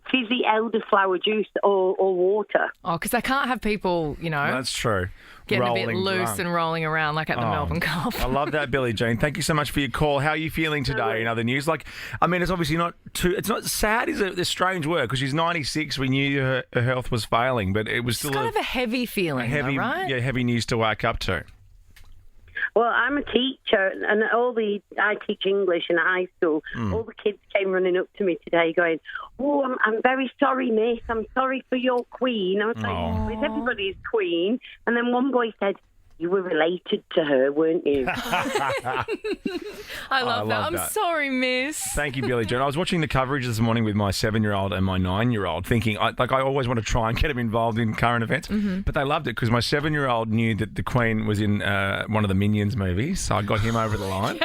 fizzy elderflower juice or water. Oh, because they can't have people, That's true. Getting a bit Rolling loose drunk. and rolling around like at the Melbourne Cup. I love that, Billie Jean. Thank you so much for your call. How are you feeling today in other news? It's obviously it's not sad, is it? It's strange word because she's 96. We knew her health was failing, but it was still It's kind of a heavy feeling, though, right? Yeah, heavy news to wake up to. Well, I'm a teacher, and I teach English in high school. All the kids came running up to me today going, "Oh, I'm very sorry, miss. I'm sorry for your queen." I was like, "It's everybody's queen." And then one boy said, "You were related to her, weren't you?" I love that. I'm that. sorry, miss. Thank you, Billie Jean. I was watching the coverage this morning with my 7-year-old and my 9-year-old, thinking, I always want to try and get them involved in current events, but they loved it because my 7-year-old knew that the Queen was in one of the Minions movies, so I got him over the line.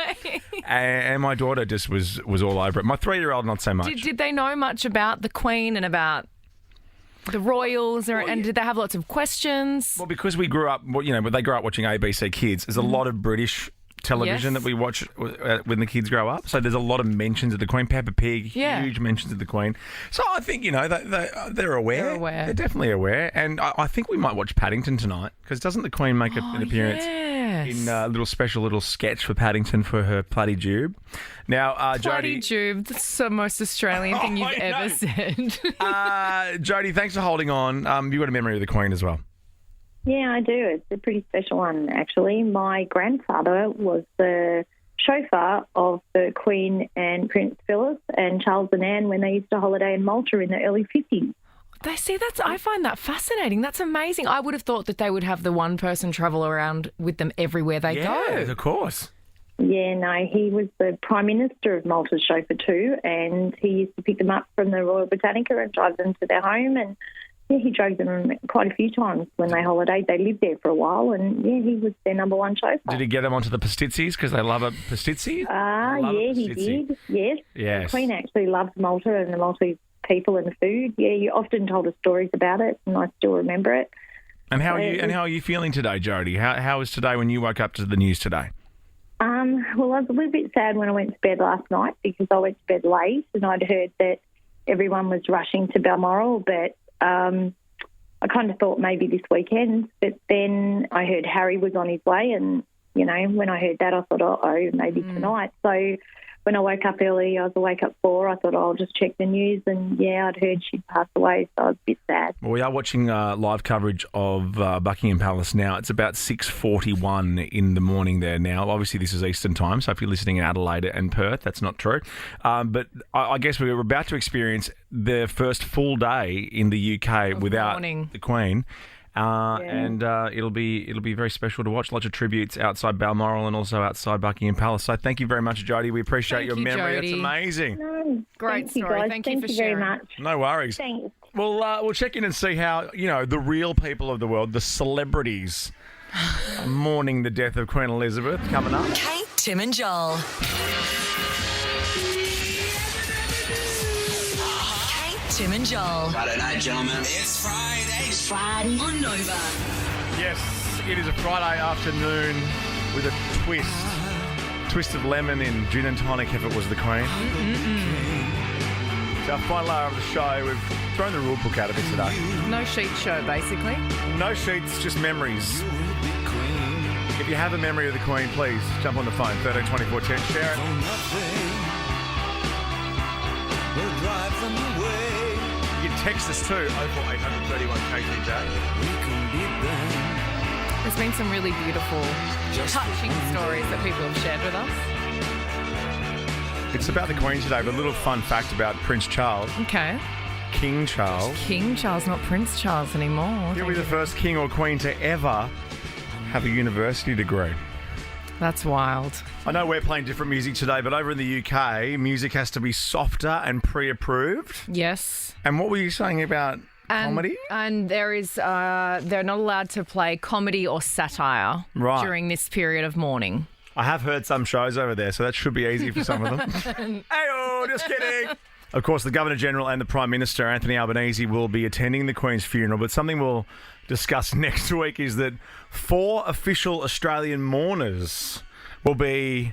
And my daughter just was all over it. My 3-year-old, not so much. Did they know much about the Queen and about the royals, and did they have lots of questions? Well, because we grew up, they grew up watching ABC Kids. There's a lot of British television Yes. that we watch when the kids grow up. So there's a lot of mentions of the Queen. Peppa Pig, Yeah. huge mentions of the Queen. So I think, they're aware. They're aware. They're definitely aware. And I think we might watch Paddington tonight because doesn't the Queen make an appearance in a little sketch for Paddington for her Pluddy Jube? Now, Bloody Jodie. Jube, that's the most Australian thing you've I ever know. said. Jodie, thanks for holding on. You've got a memory of the Queen as well. Yeah, I do. It's a pretty special one, actually. My grandfather was the chauffeur of the Queen and Prince Philip and Charles and Anne when they used to holiday in Malta in the early 50s. I find that fascinating. That's amazing. I would have thought that they would have the one person travel around with them everywhere they go. Of course. Yeah, no, he was the Prime Minister of Malta's chauffeur too, and he used to pick them up from the Royal Britannica and drive them to their home, and yeah, he drove them quite a few times when they holidayed. They lived there for a while, and yeah, he was their number one chauffeur. Did he get them onto the pastizzis because they love a pastizzi? Yeah, he did. Yes. Yes. The Queen actually loves Malta and the Maltese people and the food. Yeah, you often told us stories about it, and I still remember it. And how are you feeling today, Jodie? How was today when you woke up to the news today? Well, I was a little bit sad when I went to bed last night because I went to bed late and I'd heard that everyone was rushing to Balmoral, but I kind of thought maybe this weekend. But then I heard Harry was on his way, and when I heard that, I thought, maybe tonight. So when I woke up early, I was awake at 4. I thought, I'll just check the news, and yeah, I'd heard she'd passed away, so I was a bit sad. Well, we are watching live coverage of Buckingham Palace now. It's about 6:41 in the morning there now. Obviously, this is Eastern time, so if you're listening in Adelaide and Perth, that's not true. But I guess we're about to experience the first full day in the UK without the Queen. And it'll be very special to watch. Lots of tributes outside Balmoral and also outside Buckingham Palace. So thank you very much, Jodie. We appreciate your memory. Jodie. It's amazing. Great Thank you, story. guys. Thank you for very sharing. much. No worries. Thanks. We'll check in and see how the real people of the world, the celebrities, are mourning the death of Queen Elizabeth. Coming up. Kate, Tim and Joel. Kate, Tim and Joel. Friday night, gentlemen. It's Friday. It's Friday on Nova. Yes, it is a Friday afternoon with a twist of lemon in gin and tonic if it was the Queen. It's our final hour of the show. We've thrown the rule book out of it today. No sheet show, basically. No sheets, just memories. If you have a memory of the Queen, please jump on the phone, 13 24 10, share it. You can text us too, 04831 KTJ. There's been some really beautiful, touching stories that people have shared with us. It's about the Queen today, but a little fun fact about Prince Charles. Okay. King Charles. King Charles, not Prince Charles anymore. He'll be the first king or queen to ever have a university degree. That's wild. I know we're playing different music today, but over in the UK, music has to be softer and pre-approved. Yes. And what were you saying about comedy? And there is, they're not allowed to play comedy or satire during this period of mourning. I have heard some shows over there, so that should be easy for some of them. Hey-oh, just kidding. Of course, the Governor-General and the Prime Minister, Anthony Albanese, will be attending the Queen's funeral, but something we'll discuss next week is that 4 official Australian mourners will be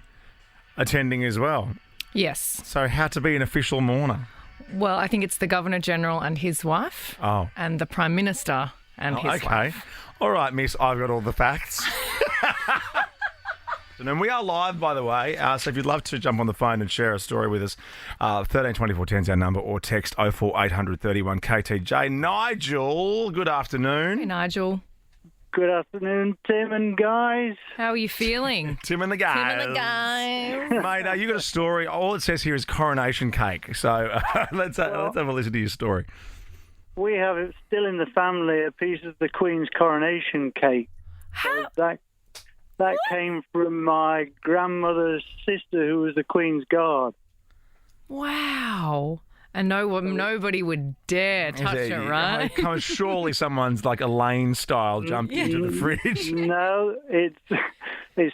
attending as well. Yes. So how to be an official mourner? Well, I think it's the Governor-General and his wife. Oh. And the Prime Minister and his wife. All right, miss, I've got all the facts. And we are live, by the way, so if you'd love to jump on the phone and share a story with us, 13 24 10 is our number, or text 04800 31 KTJ. Nigel, good afternoon. Hey, Nigel. Good afternoon, Tim and guys. How are you feeling? Tim and the guys. Tim and the guys. Mate, you got a story. All it says here is coronation cake. So let's have a listen to your story. We have it still in the family, a piece of the Queen's coronation cake. How? That came from my grandmother's sister, who was the Queen's Guard. Wow. And nobody would dare touch it, right? Surely someone's like Elaine style jumped into the fridge. No, it's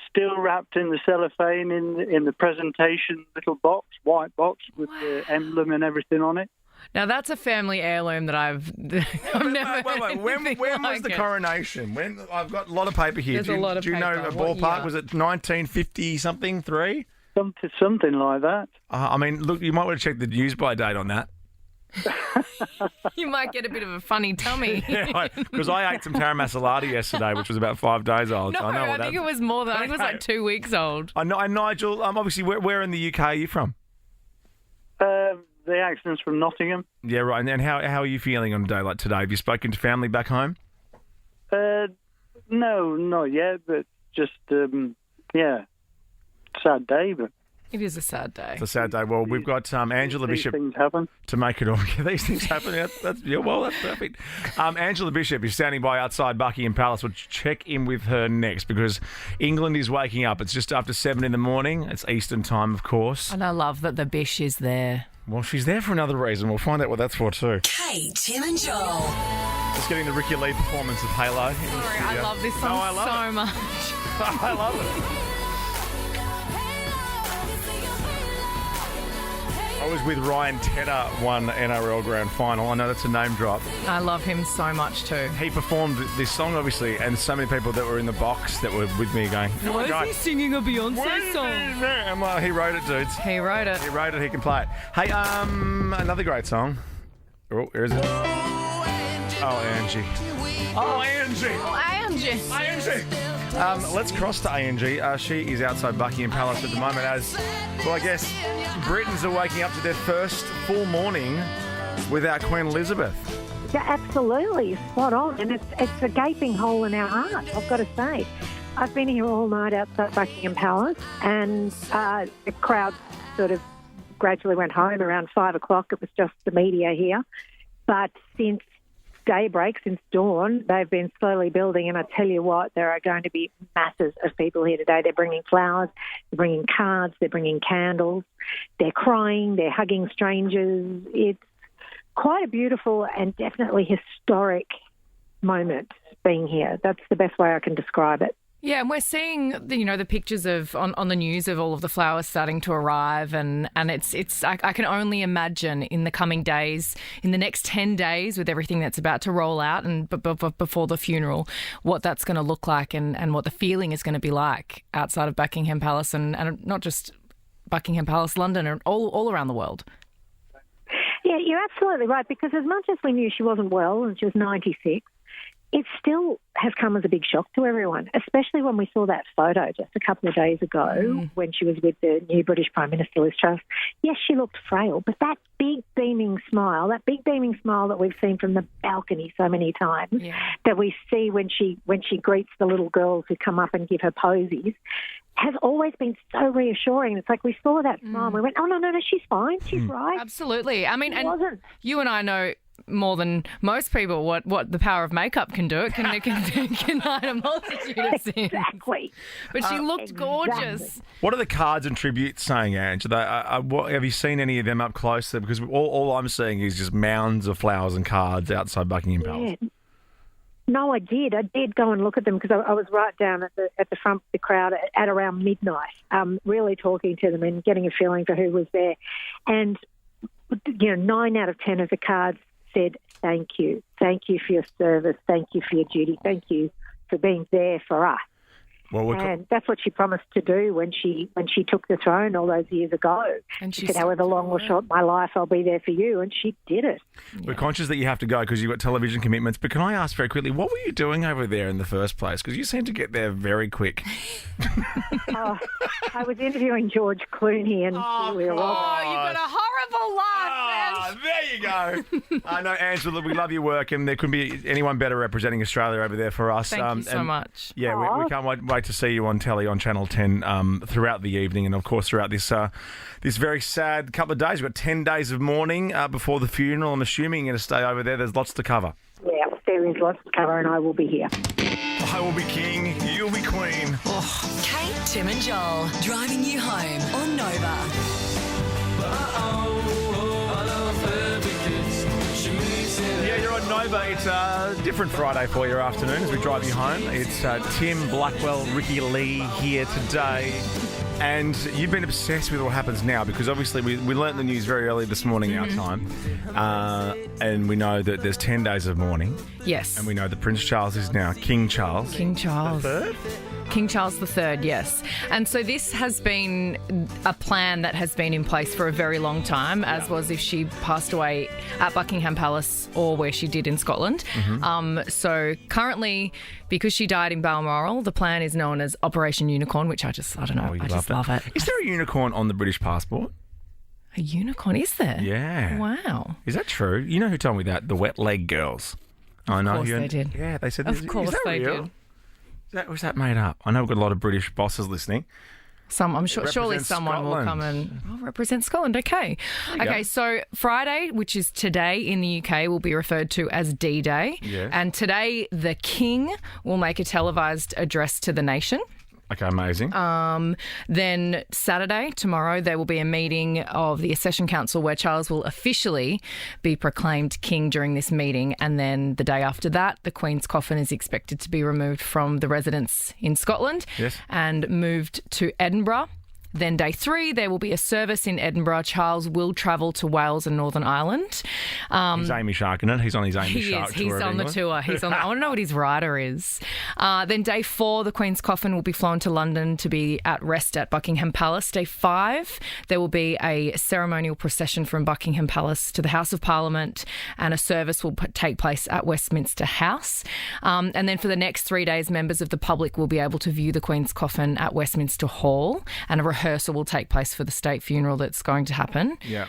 still wrapped in the cellophane in the presentation little box, white box with the emblem and everything on it. Now that's a family heirloom that I've never. Wait. When was the coronation? When I've got a lot of paper here. There's a lot of do you know paper. a What ballpark? year? Was it 1950 something? 3? Something like that. I mean, look, you might want to check the use-by date on that. You might get a bit of a funny tummy. Because I ate some taramasalata yesterday, which was about 5 days old. No, so I know I think it was more than. I think it was like 2 weeks old. I know. And Nigel, obviously, where in the UK are you from? The accent's from Nottingham. Yeah, right. And how are you feeling on a day like today? Have you spoken to family back home? No, not yet, but just, sad day, but... It is a sad day. It's a sad day. Well, we've got Angela Bishop things happen. to make it all. These things happen. That's perfect. Angela Bishop is standing by outside Buckingham Palace. We'll check in with her next because England is waking up. It's just after 7 in the morning. It's Eastern time, of course. And I love that the Bish is there. Well, she's there for another reason. We'll find out what that's for too. Kate, Tim and Joel. Just getting the Ricky Lee performance of Halo. Sorry, I love this song so much. I love it. I was with Ryan Tedder one NRL Grand Final. I know that's a name drop. I love him so much too. He performed this song, obviously, and so many people that were in the box that were with me going, Why is he singing a Beyonce song? I'm like, he wrote it, dudes. He wrote it. He wrote it, he can play it. Hey, another great song. Oh, where is it? Oh, Angie. Oh, Angie. Oh, Angie. Angie. Let's cross to Angie. She is outside Buckingham Palace at the moment as, well, I guess Britons are waking up to their first full morning without Queen Elizabeth. Yeah, absolutely. Spot on. And it's a gaping hole in our heart, I've got to say. I've been here all night outside Buckingham Palace and the crowd sort of gradually went home around 5 o'clock. It was just the media here. But since daybreak, since dawn, they've been slowly building, and I tell you what, there are going to be masses of people here today. They're bringing flowers, they're bringing cards, they're bringing candles, they're crying, they're hugging strangers. It's quite a beautiful and definitely historic moment being here. That's the best way I can describe it. Yeah, and we're seeing the pictures of on the news of all of the flowers starting to arrive, and it's I can only imagine in the coming days, in the next 10 days, with everything that's about to roll out and before the funeral, what that's going to look like and what the feeling is going to be like outside of Buckingham Palace and not just Buckingham Palace, London, and all around the world. Yeah, you're absolutely right, because as much as we knew she wasn't well and she was 96, it still has come as a big shock to everyone, especially when we saw that photo just a couple of days ago when she was with the new British Prime Minister, Liz Truss. Yes, she looked frail, but that big beaming smile that we've seen from the balcony so many times, that we see when she greets the little girls who come up and give her posies, has always been so reassuring. It's like we saw that smile and we went, oh, no, she's fine. She's right. Absolutely. I mean, and you and I know more than most people what the power of makeup can do. It can hide a multitude of sins. Exactly. But she looked gorgeous. What are the cards and tributes saying, Ange? Have you seen any of them up close? Because all I'm seeing is just mounds of flowers and cards outside Buckingham Palace. Yeah. No, I did. I did go and look at them because I was right down at the front of the crowd at around midnight, really talking to them and getting a feeling for who was there. And 9 out of 10 of the cards said, thank you for your service, thank you for your duty, thank you for being there for us. Well, and that's what she promised to do when she took the throne all those years ago. And she said, however long or short my life, I'll be there for you. And she did it. We're conscious that you have to go because you've got television commitments. But can I ask very quickly, what were you doing over there in the first place? Because you seem to get there very quick. I was interviewing George Clooney and Julia Roberts. Oh, you got a horrible laugh, there you go. I know, Angela, we love your work, and there couldn't be anyone better representing Australia over there for us. Thank you so much. Yeah, we can't wait to see you on telly on Channel 10 throughout the evening, and of course throughout this very sad couple of days. We've got 10 days of mourning before the funeral. I'm assuming you're going to stay over there. There's lots to cover. Yeah, there is lots to cover, and I will be here. I will be king, you'll be queen. Oh. Kate, Tim and Joel, driving you home on Nova. Yeah, you're on Nova. It's a different Friday for your afternoon as we drive you home. It's Tim, Blackwell, Ricky Lee here today. And you've been obsessed with what happens now because obviously we learnt the news very early this morning our time. And we know that there's 10 days of mourning. Yes. And we know that Prince Charles is now King Charles. King Charles. The third? King Charles III, yes. And so this has been a plan that has been in place for a very long time, as was if she passed away at Buckingham Palace or where she did in Scotland. So currently, because she died in Balmoral, the plan is known as Operation Unicorn, which I just love it. Is there a unicorn on the British passport? A unicorn, is there? Yeah. Wow. Is that true? You know who told me that? The Wet Leg Girls. I know. Of course they did. Yeah, they said. Of course is that they real? did. Was that made up? I know we've got a lot of British bosses listening. I'm sure, surely represents someone will come and represent Scotland. Okay. Okay, so Friday, which is today in the UK, will be referred to as D-Day. Yes. And today, the King will make a televised address to the nation. Okay, amazing. Then Saturday, tomorrow, there will be a meeting of the Accession Council where Charles will officially be proclaimed king during this meeting. And then the day after that, the Queen's coffin is expected to be removed from the residence in Scotland and moved to Edinburgh. Then day 3, there will be a service in Edinburgh. Charles will travel to Wales and Northern Ireland. He's Amy Shark in it. He's on his Amy Shark tour. He's on the tour. I want to know what his rider is. Then day 4, the Queen's coffin will be flown to London to be at rest at Buckingham Palace. Day 5, there will be a ceremonial procession from Buckingham Palace to the House of Parliament, and a service will take place at Westminster House. And then for the next 3 days, members of the public will be able to view the Queen's coffin at Westminster Hall, and a rehearsal will take place for the state funeral that's going to happen. Yeah.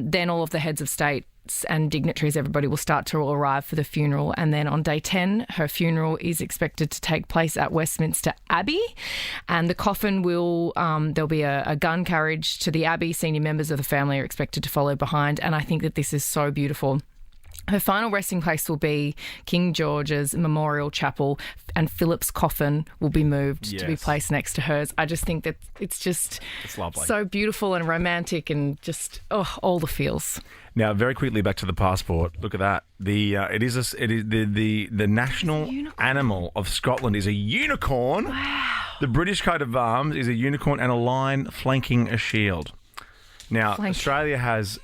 Then all of the heads of state and dignitaries, everybody will start to arrive for the funeral. And then on day 10, her funeral is expected to take place at Westminster Abbey. And the coffin will, there'll be a gun carriage to the Abbey. Senior members of the family are expected to follow behind. And I think that this is so beautiful. Her final resting place will be King George's Memorial Chapel, and Philip's coffin will be moved to be placed next to hers. I just think that it's lovely. So beautiful and romantic and just all the feels. Now, very quickly back to the passport. Look at that. The national animal of Scotland is a unicorn. Wow. The British coat of arms is a unicorn and a lion flanking a shield. Now, Australia has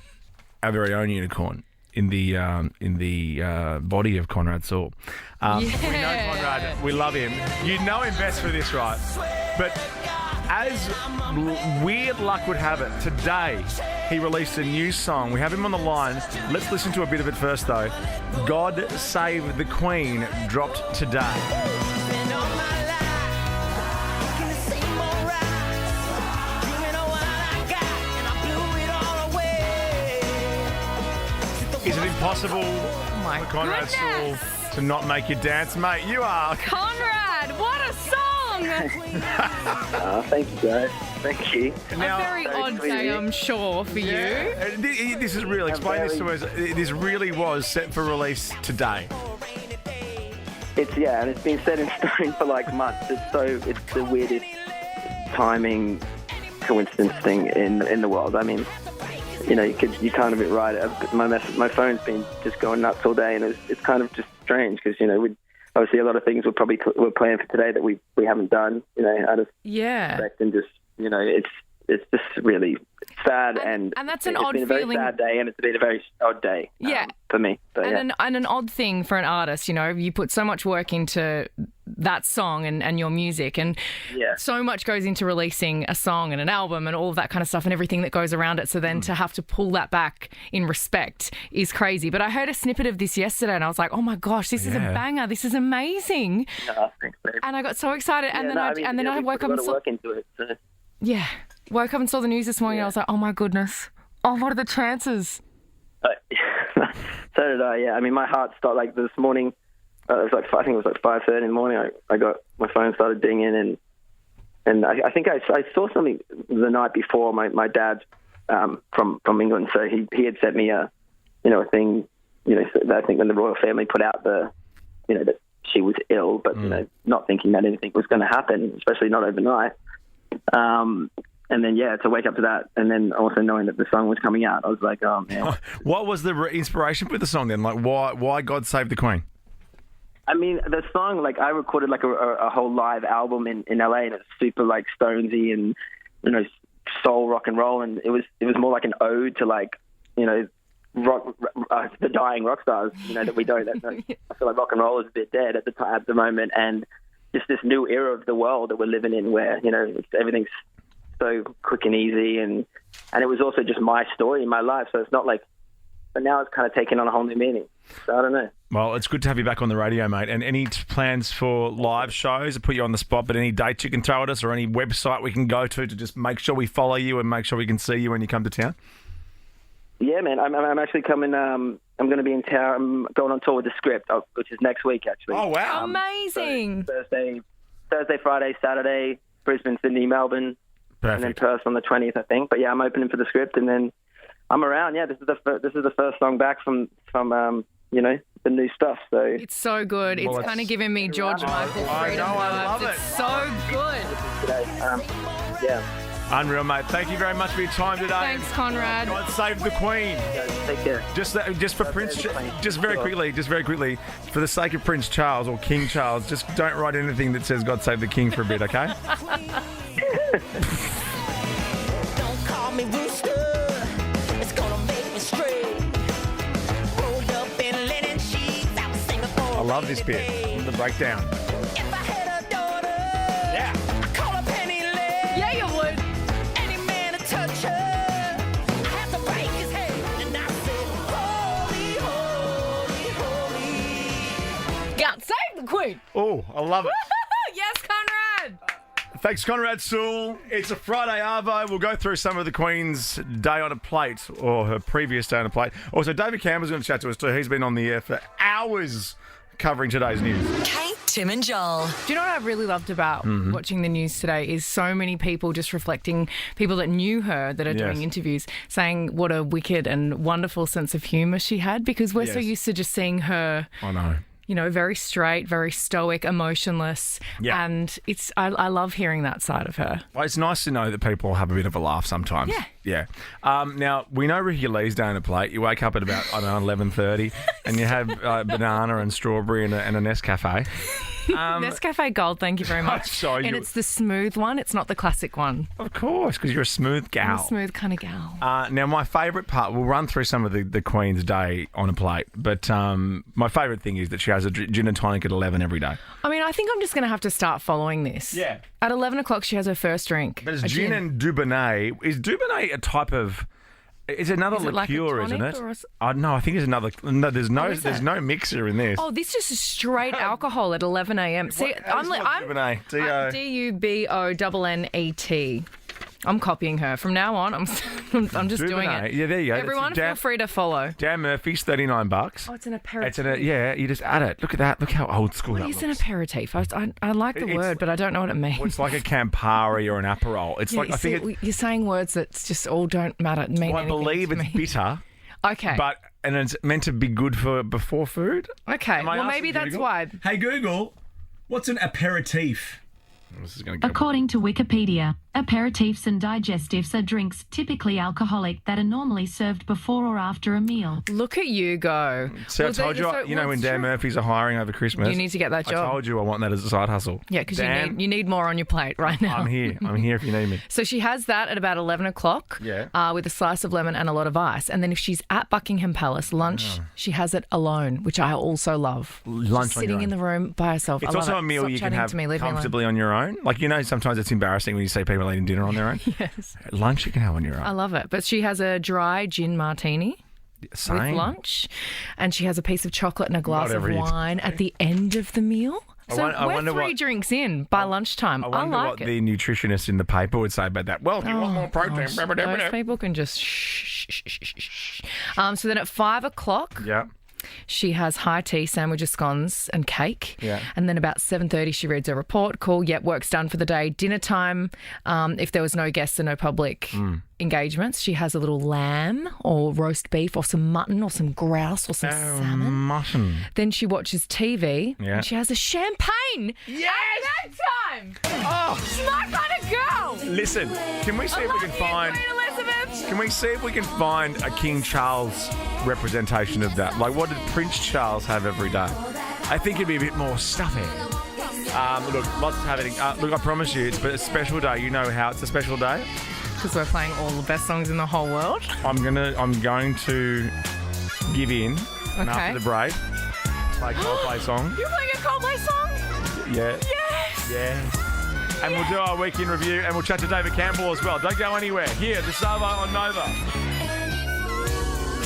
our very own unicorn in the body of Conrad Sewell. We know Conrad. We love him. You know him best for this, right? But as weird luck would have it, today he released a new song. We have him on the line. Let's listen to a bit of it first, though. God Save the Queen dropped today. Is it impossible for Conrad Sewell to not make you dance? Mate, you are. Conrad, what a song! Thank you, guys. Thank you. Now, a very odd day, I'm sure, for you. This is real. Explain this to us. This really was set for release today. And it's been set in stone for like months. It's the weirdest timing coincidence thing in the world. I mean, you kind of be right. My phone's been just going nuts all day, and it's kind of just strange because obviously a lot of things we're planning for today that we haven't done. Out of respect and just it's just really sad and that's an it's odd been a feeling. very sad day, and it's been a very odd day for me. So, and an odd thing for an artist. You put so much work into that song and your music, and so much goes into releasing a song and an album and all of that kind of stuff and everything that goes around it. So then to have to pull that back in respect is crazy. But I heard a snippet of this yesterday and I was like, oh my gosh, this is a banger. This is amazing. Thanks, babe. And I got so excited. And then I woke up and saw... work into it, so. Yeah. Woke up and saw the news this morning and I was like, oh my goodness. Oh, what are the chances? So did I, yeah. I mean, my heart stopped like this morning. It was like, I think it was like 5:30 in the morning. I got my phone started dinging, and I think I saw something the night before. My dad from England, so he had sent me a thing. I think when the royal family put out that she was ill, but not thinking that anything was going to happen, especially not overnight. And then, to wake up to that, and then also knowing that the song was coming out, I was like, oh, man. What was the inspiration for the song then? Like, why God Save the Queen? I mean, the song, like, I recorded, like, a whole live album in LA, and it's super, like, Stonesy and, soul rock and roll, and it was more like an ode to the dying rock stars, that we don't. I feel like rock and roll is a bit dead at the moment, and just this new era of the world that we're living in, where everything's so quick and easy, and it was also just my story in my life. So it's not like, but now it's kind of taken on a whole new meaning. So I don't know. Well, it's good to have you back on the radio, mate. And any plans for live shows? I put you on the spot, but any dates you can throw at us, or any website we can go to just make sure we follow you and make sure we can see you when you come to town? Yeah, man. I'm actually coming. I'm going to be in town. I'm going on tour with The Script, which is next week, actually. Oh, wow. Amazing. So Thursday, Friday, Saturday, Brisbane, Sydney, Melbourne. Perfect. And then Perth on the 20th, I think. But yeah, I'm opening for The Script, and then I'm around. Yeah, this is the first song back from the new stuff. So it's so good. It's kind of giving me George Michael freedom. I love it. It's so good. Yeah. Unreal, mate. Thank you very much for your time today. Thanks, Conrad. God save the Queen. Take care. Just for Prince, just very quickly, for the sake of Prince Charles or King Charles, just don't write anything that says God save the King for a bit, okay? Don't call me rooster. It's gonna make me straight. Rolled up in linen sheets. I was singing for I love this bit. The breakdown. If I had a daughter, yeah, I'd call her Penny Lane. Yeah, you would. Any man to touch her, I have to break his head. And I said, holy, holy, holy. God save the Queen. Oh, I love it. Yes, Conrad. Thanks, Conrad Sewell. It's a Friday Arvo. We'll go through some of the Queen's day on a plate, or her previous day on a plate. Also, David Campbell's going to chat to us too. He's been on the air for hours covering today's news. Kate, Tim and Joel. Do you know what I really loved about watching the news today is so many people just reflecting, people that knew her that are doing interviews, saying what a wicked and wonderful sense of humour she had, because we're so used to just seeing her. I know. Very straight, very stoic, emotionless. Yeah. And I love hearing that side of her. Well, it's nice to know that people have a bit of a laugh sometimes. Yeah. Now, we know Ricky Lee's day on a plate. You wake up at about, 11:30 and you have banana and strawberry and a Nescafe. Nescafe Gold, thank you very much. Sorry, and it's the smooth one. It's not the classic one. Of course, because you're a smooth gal. I'm a smooth kind of gal. Now, my favourite part, we'll run through some of the Queen's day on a plate, but my favourite thing is that she has a gin and tonic at 11 every day. I mean, I think I'm just going to have to start following this. Yeah. At 11 o'clock, she has her first drink. But it's gin and Dubonnet. Is Dubonnet a type of... It's another liqueur, isn't it? No, I think it's another... No, there's no mixer in this. Oh, this is straight alcohol at 11 a.m. See, I'm Dubonnet. Dubonnet. I'm copying her. From now on, I'm just doing it. Yeah, there you go. Everyone feel free to follow. Dan Murphy's $39. Oh, it's an aperitif. You just add it. Look at that. Look how old school that looks. What is an aperitif? I like the word, but I don't know what it means. Well, it's like a Campari or an Aperol. It's like, I think you're saying words that just all don't matter. I believe it's bitter. Okay. And it's meant to be good for before food. Okay. Well, maybe that's why. Hey, Google, what's an aperitif? This is going to go According to Wikipedia, aperitifs and digestives are drinks typically alcoholic that are normally served before or after a meal. Look at you go. See, I told you, when Dan Murphy's are hiring over Christmas. You need to get that job. I told you I want that as a side hustle. Yeah, because you need more on your plate right now. I'm here if you need me. So she has that at about 11 o'clock with a slice of lemon and a lot of ice. And then if she's at Buckingham Palace, lunch, she has it alone, which I also love. Lunch just sitting in the room by herself. It's I love also it. a meal Stop you can have me, comfortably on your own. Like, sometimes it's embarrassing when you see people eating dinner on their own. Yes. Lunch you can have on your own. I love it. But she has a dry gin martini with lunch, and she has a piece of chocolate and a glass of wine at the end of the meal. So we're three drinks in by lunchtime. I wonder what the nutritionist in the paper would say about that. Well, if you want more protein... Those people can just shh. So then at 5 o'clock... Yeah. She has high tea, sandwiches, scones and cake. Yeah. And then about 7:30 she reads her report. Cool, yep, work's done for the day. Dinner time, if there was no guests and no public engagements, she has a little lamb or roast beef or some mutton or some grouse or some salmon. Mutton. Then she watches TV and she has a champagne. Yes! At that time! Oh! She's my kind of girl! Listen, can we see if we can find... Queen Elizabeth! Can we see if we can find a King Charles representation of that? Like, what did Prince Charles have every day? I think it'd be a bit more stuffy. Look, lots happening. Look, I promise you, it's a special day. You know how it's a special day. Because we're playing all the best songs in the whole world. I'm going to give in. And Okay. after the break, play a Coldplay song. You're playing a Coldplay song? Yeah. Yes! Yeah. And we'll do our week in review and we'll chat to David Campbell as well. Don't go anywhere. Here, the Savo on Nova.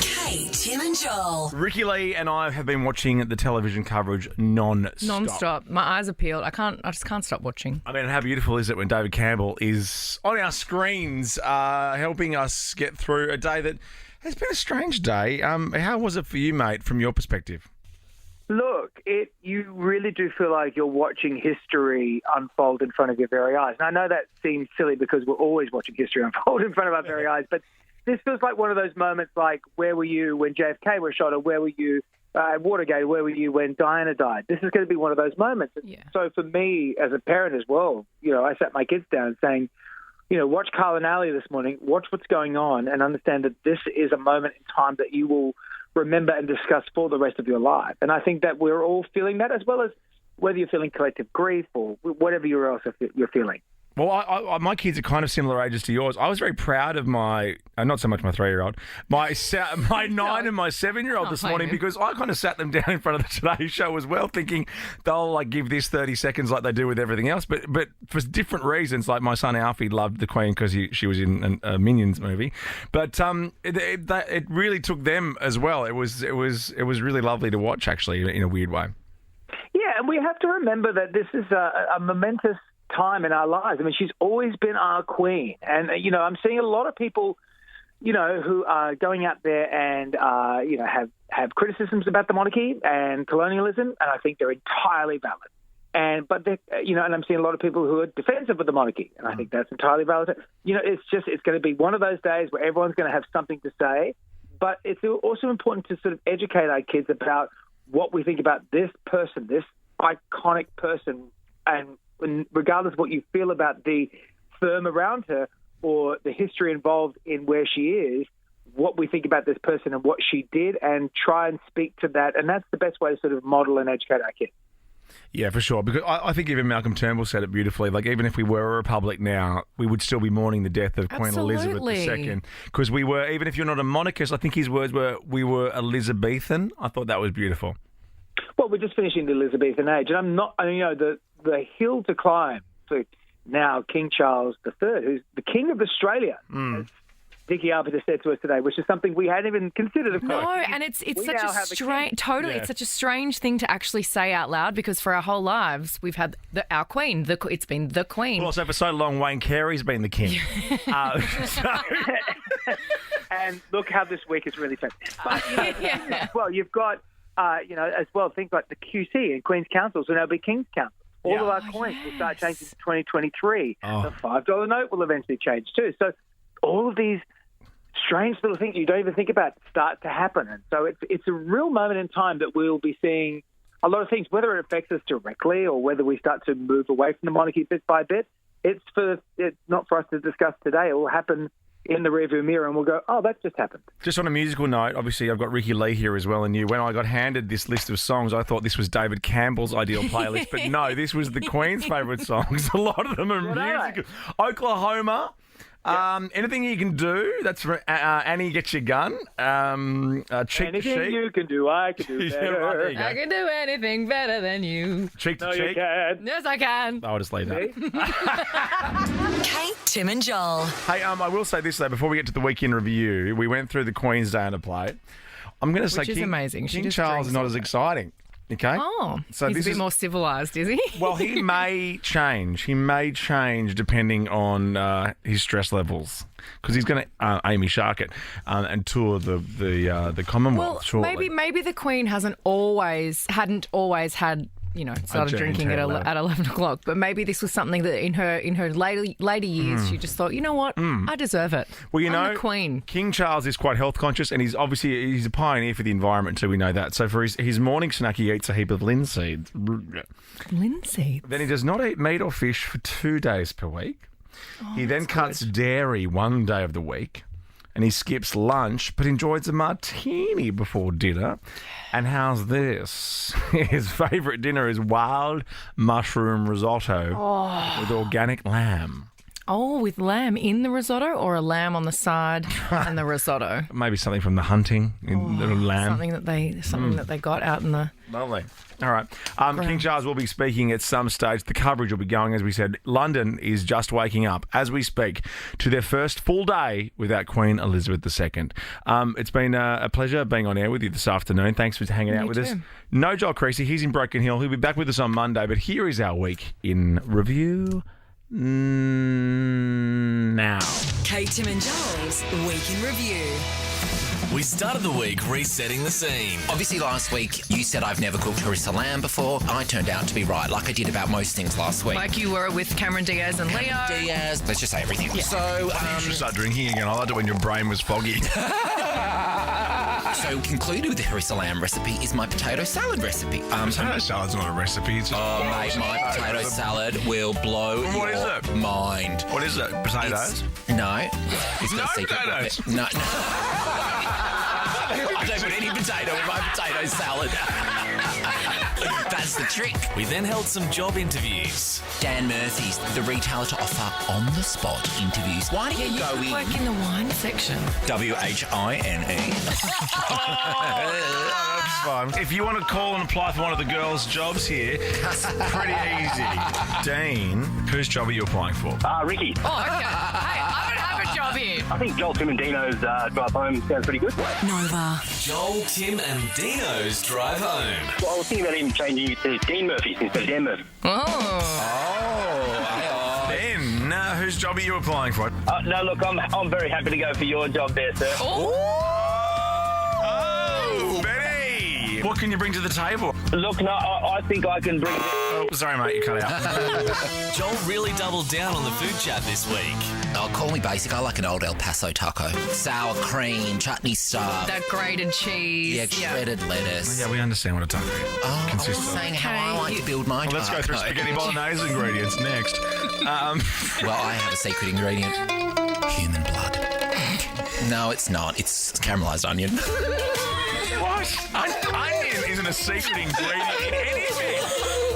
Kate, Tim and Joel. Ricky Lee and I have been watching the television coverage non-stop. Non-stop. My eyes are peeled. I just can't stop watching. I mean, how beautiful is it when David Campbell is on our screens helping us get through a day that has been a strange day. How was it for you, mate, from your perspective? Look, you really do feel like you're watching history unfold in front of your very eyes. And I know that seems silly because we're always watching history unfold in front of our very eyes, but this feels like one of those moments like, where were you when JFK was shot, or where were you at Watergate, where were you when Diana died? This is going to be one of those moments. Yeah. So for me, as a parent as well, I sat my kids down saying, watch Carl and Ali this morning, watch what's going on, and understand that this is a moment in time that you will remember and discuss for the rest of your life. And I think that we're all feeling that, as well as whether you're feeling collective grief or whatever you're feeling. Well, my kids are kind of similar ages to yours. I was very proud of my, not so much my 3-year-old, my 9 and my 7-year-old this morning, because I kind of sat them down in front of the Today Show as well, thinking they'll give this 30 seconds like they do with everything else, but for different reasons. Like my son Alfie loved the Queen because she was in a Minions movie, but it really took them as well. It was really lovely to watch, actually, in a weird way. Yeah, and we have to remember that this is a momentous time in our lives. I mean, she's always been our queen. And, I'm seeing a lot of people, who are going out there and, have criticisms about the monarchy and colonialism, and I think they're entirely valid. But I'm seeing a lot of people who are defensive of the monarchy, and I think that's entirely valid. It's going to be one of those days where everyone's going to have something to say, but it's also important to sort of educate our kids about what we think about this person, this iconic person, and regardless of what you feel about the firm around her or the history involved in where she is, what we think about this person and what she did, and try and speak to that. And that's the best way to sort of model and educate our kids. Yeah, for sure. Because I think even Malcolm Turnbull said it beautifully. Like, even if we were a republic now, we would still be mourning the death of Queen Elizabeth II. Because we were, even if you're not a monarchist, I think his words were, we were Elizabethan. I thought that was beautiful. Well, we're just finishing the Elizabethan age, and I'm not, the hill to climb for now King Charles III, who's the King of Australia, as Vicky Arbiter said to us today, which is something we hadn't even considered, of course. No, and it's such a strange, it's such a strange thing to actually say out loud, because for our whole lives we've had our Queen. It's been the Queen. Well, also for so long, Wayne Carey's been the king. And look how this week has really turned. But, well, you've got, as well, things like the QC and Queen's Councils will now be King's Council. All of our coins will start changing in 2023. The $5 note will eventually change too. So all of these strange little things you don't even think about start to happen. And so it's a real moment in time that we'll be seeing a lot of things, whether it affects us directly or whether we start to move away from the monarchy bit by bit. It's not for us to discuss today. It will happen in the rearview mirror, and we'll go, oh, that just happened. Just on a musical note, obviously I've got Ricky Lee here as well, and you. When I got handed this list of songs, I thought this was David Campbell's ideal playlist, but no, this was the Queen's favourite songs. A lot of them are musical. Oklahoma. Anything you can do. That's for Annie Gets Your Gun. Cheek anything to cheek. you can do, I can do better. Right, there you go. I can do anything better than you. Cheek to cheek. You can. Yes, I can. I'll just leave that. Kate, Tim and Joel. Hey, I will say this though, before we get to the weekend review, we went through the Queen's Day on a plate. I'm going to say Which is amazing. She King just Charles drinks is not all as day. exciting. Okay. Oh, so he's this a bit is more civilised, is he? Well, he may change. He may change depending on his stress levels, because he's going to Amy Shark it and tour the Commonwealth. Well, shortly. maybe the Queen hadn't always had started drinking at 11 o'clock. But maybe this was something that in her later years she just thought, you know what, I deserve it. Well, I'm the Queen. King Charles is quite health conscious, and he's a pioneer for the environment too. We know that. So for his morning snack, he eats a heap of linseed. Linseed. Then he does not eat meat or fish for 2 days per week. He then cuts dairy 1 day of the week. and he skips lunch but enjoys a martini before dinner. And how's this? His favourite dinner is wild mushroom risotto with organic lamb. Oh, with lamb in the risotto or a lamb on the side and the risotto? Maybe something from the hunting, little lamb. Something that they got out in the... Lovely. All right. King Charles will be speaking at some stage. The coverage will be going, as we said. London is just waking up, as we speak, to their first full day without Queen Elizabeth II. It's been a pleasure being on air with you this afternoon. Thanks for hanging out with us. No Joel Creasy. He's in Broken Hill. He'll be back with us on Monday. But here is our week in review now. Kate, Tim and Joel's Week in Review. We started the week resetting the scene. Obviously, last week you said I've never cooked harissa lamb before. I turned out to be right, like I did about most things last week. Like you were with Cameron Diaz and Leo. Diaz, let's just say everything. Yeah. So, you should start drinking again. I liked it when your brain was foggy. So, concluded with the harissa lamb recipe is my potato salad recipe. Potato salad's not a recipe. It's mate, my potato salad will blow your mind. What is it? Potatoes? No. It's got a secret. Potatoes? No. I don't put any potato in my potato salad. That's the trick. We then held some job interviews. Dan Murphy's the retailer to offer on-the-spot interviews. Why don't you go in? Work in the wine section. WHINE. That's fun. If you want to call and apply for one of the girls' jobs here, it's pretty easy. Dean, whose job are you applying for? Ricky. Oh, okay. Hey, I don't have a job here. I think Joel, Tim and Dino's drive home sounds pretty good. Nova. Joel, Tim and Dino's drive home. Well, I was thinking about even changing it to Dean Murphy's instead of Dan Murphy. Ben, whose job are you applying for? No, look, I'm very happy to go for your job there, sir. Oh, Benny! What can you bring to the table? Look, no, I think I can bring... Oh, sorry, mate, you cut out. Joel really doubled down on the food chat this week. Oh, call me basic. I like an old El Paso taco. Sour cream, chutney stuff. That grated cheese. Yeah, shredded lettuce. Yeah, we understand what a taco Oh, I was consists of. saying how I like to build my taco. Let's go through spaghetti bolognese ingredients next. Well, I have a secret ingredient. Human blood. No, it's not. It's caramelised onion. What? Onion isn't a secret ingredient in anything.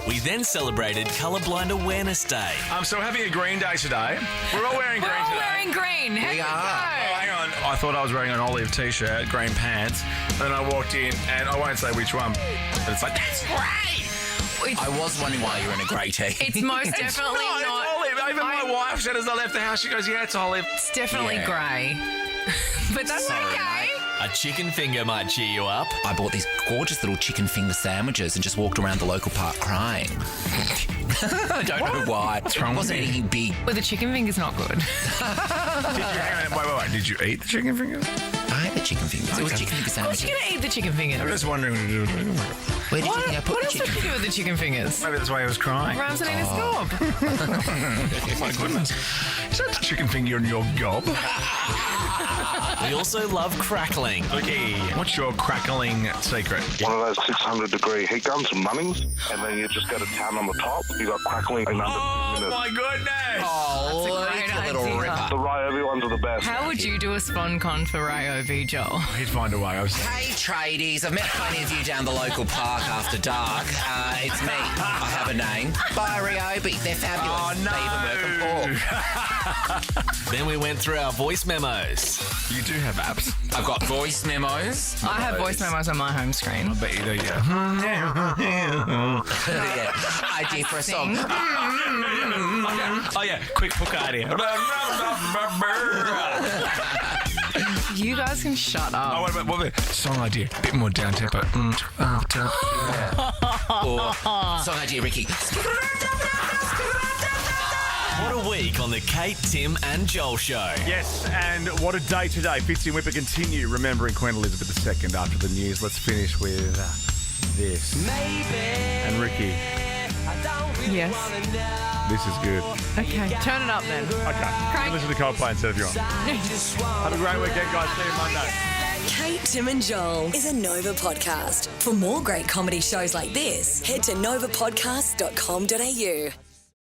We then celebrated Colourblind Awareness Day. So we're having a green day today. We're all wearing green today. We're all wearing green. We are. Hang on. I thought I was wearing an olive t-shirt, green pants. Then I walked in, and I won't say which one, but it's like, that's grey! I was wondering why you were in a grey tee. It's most definitely not. It's olive. Even my wife said as I left the house, she goes, yeah, it's olive. It's definitely grey. But that's okay. A chicken finger might cheer you up. I bought these gorgeous little chicken finger sandwiches and just walked around the local park crying. I don't know why. What's wrong It wasn't with you? anything big. Well, the chicken finger's not good. Wait. Did you eat the chicken fingers? I ate the chicken fingers. It was chicken finger Of course sandwiches. you're going to eat the chicken fingers. I'm just wondering what to do. Where did you think I put What the else chicken did you do with the chicken fingers? Maybe that's why I was crying. Rams it in his gob. Oh my goodness. Is that the chicken finger in your gob? We also love crackling. Okay, what's your crackling secret? One of those 600-degree heat guns from Munnings, and then you just go to town on the top. You got crackling in under 2 minutes. My goodness! Oh, That's a great little idea. ripper. The Ryobi ones are the best. How would you do a spawn con for Ryobi, Joel? He'd find a way. Hey, tradies. I've met plenty of you down the local park after dark. It's me. I have a name. Bye, Ryobi. They're fabulous. Oh, no. They even work on Paul. Then we went through our voice memos. You do have apps. I've got voice memos. I have voice memos on my home screen. I bet you do, yeah. Yeah. Idea for a song. Oh, yeah. Quick hook idea. You guys can shut up. Oh, what about song idea? A bit more down tempo. Or song idea, Ricky. What a week on the Kate, Tim and Joel show. Yes, and what a day today. Fitzy and Whipper continue remembering Queen Elizabeth II after the news. Let's finish with this. And Ricky. Yes. This is good. Okay, turn it up then. Okay. You can listen to Coldplay instead if you want. Have a great weekend, guys. See you Monday. Kate, Tim and Joel is a Nova podcast. For more great comedy shows like this, head to novapodcast.com.au.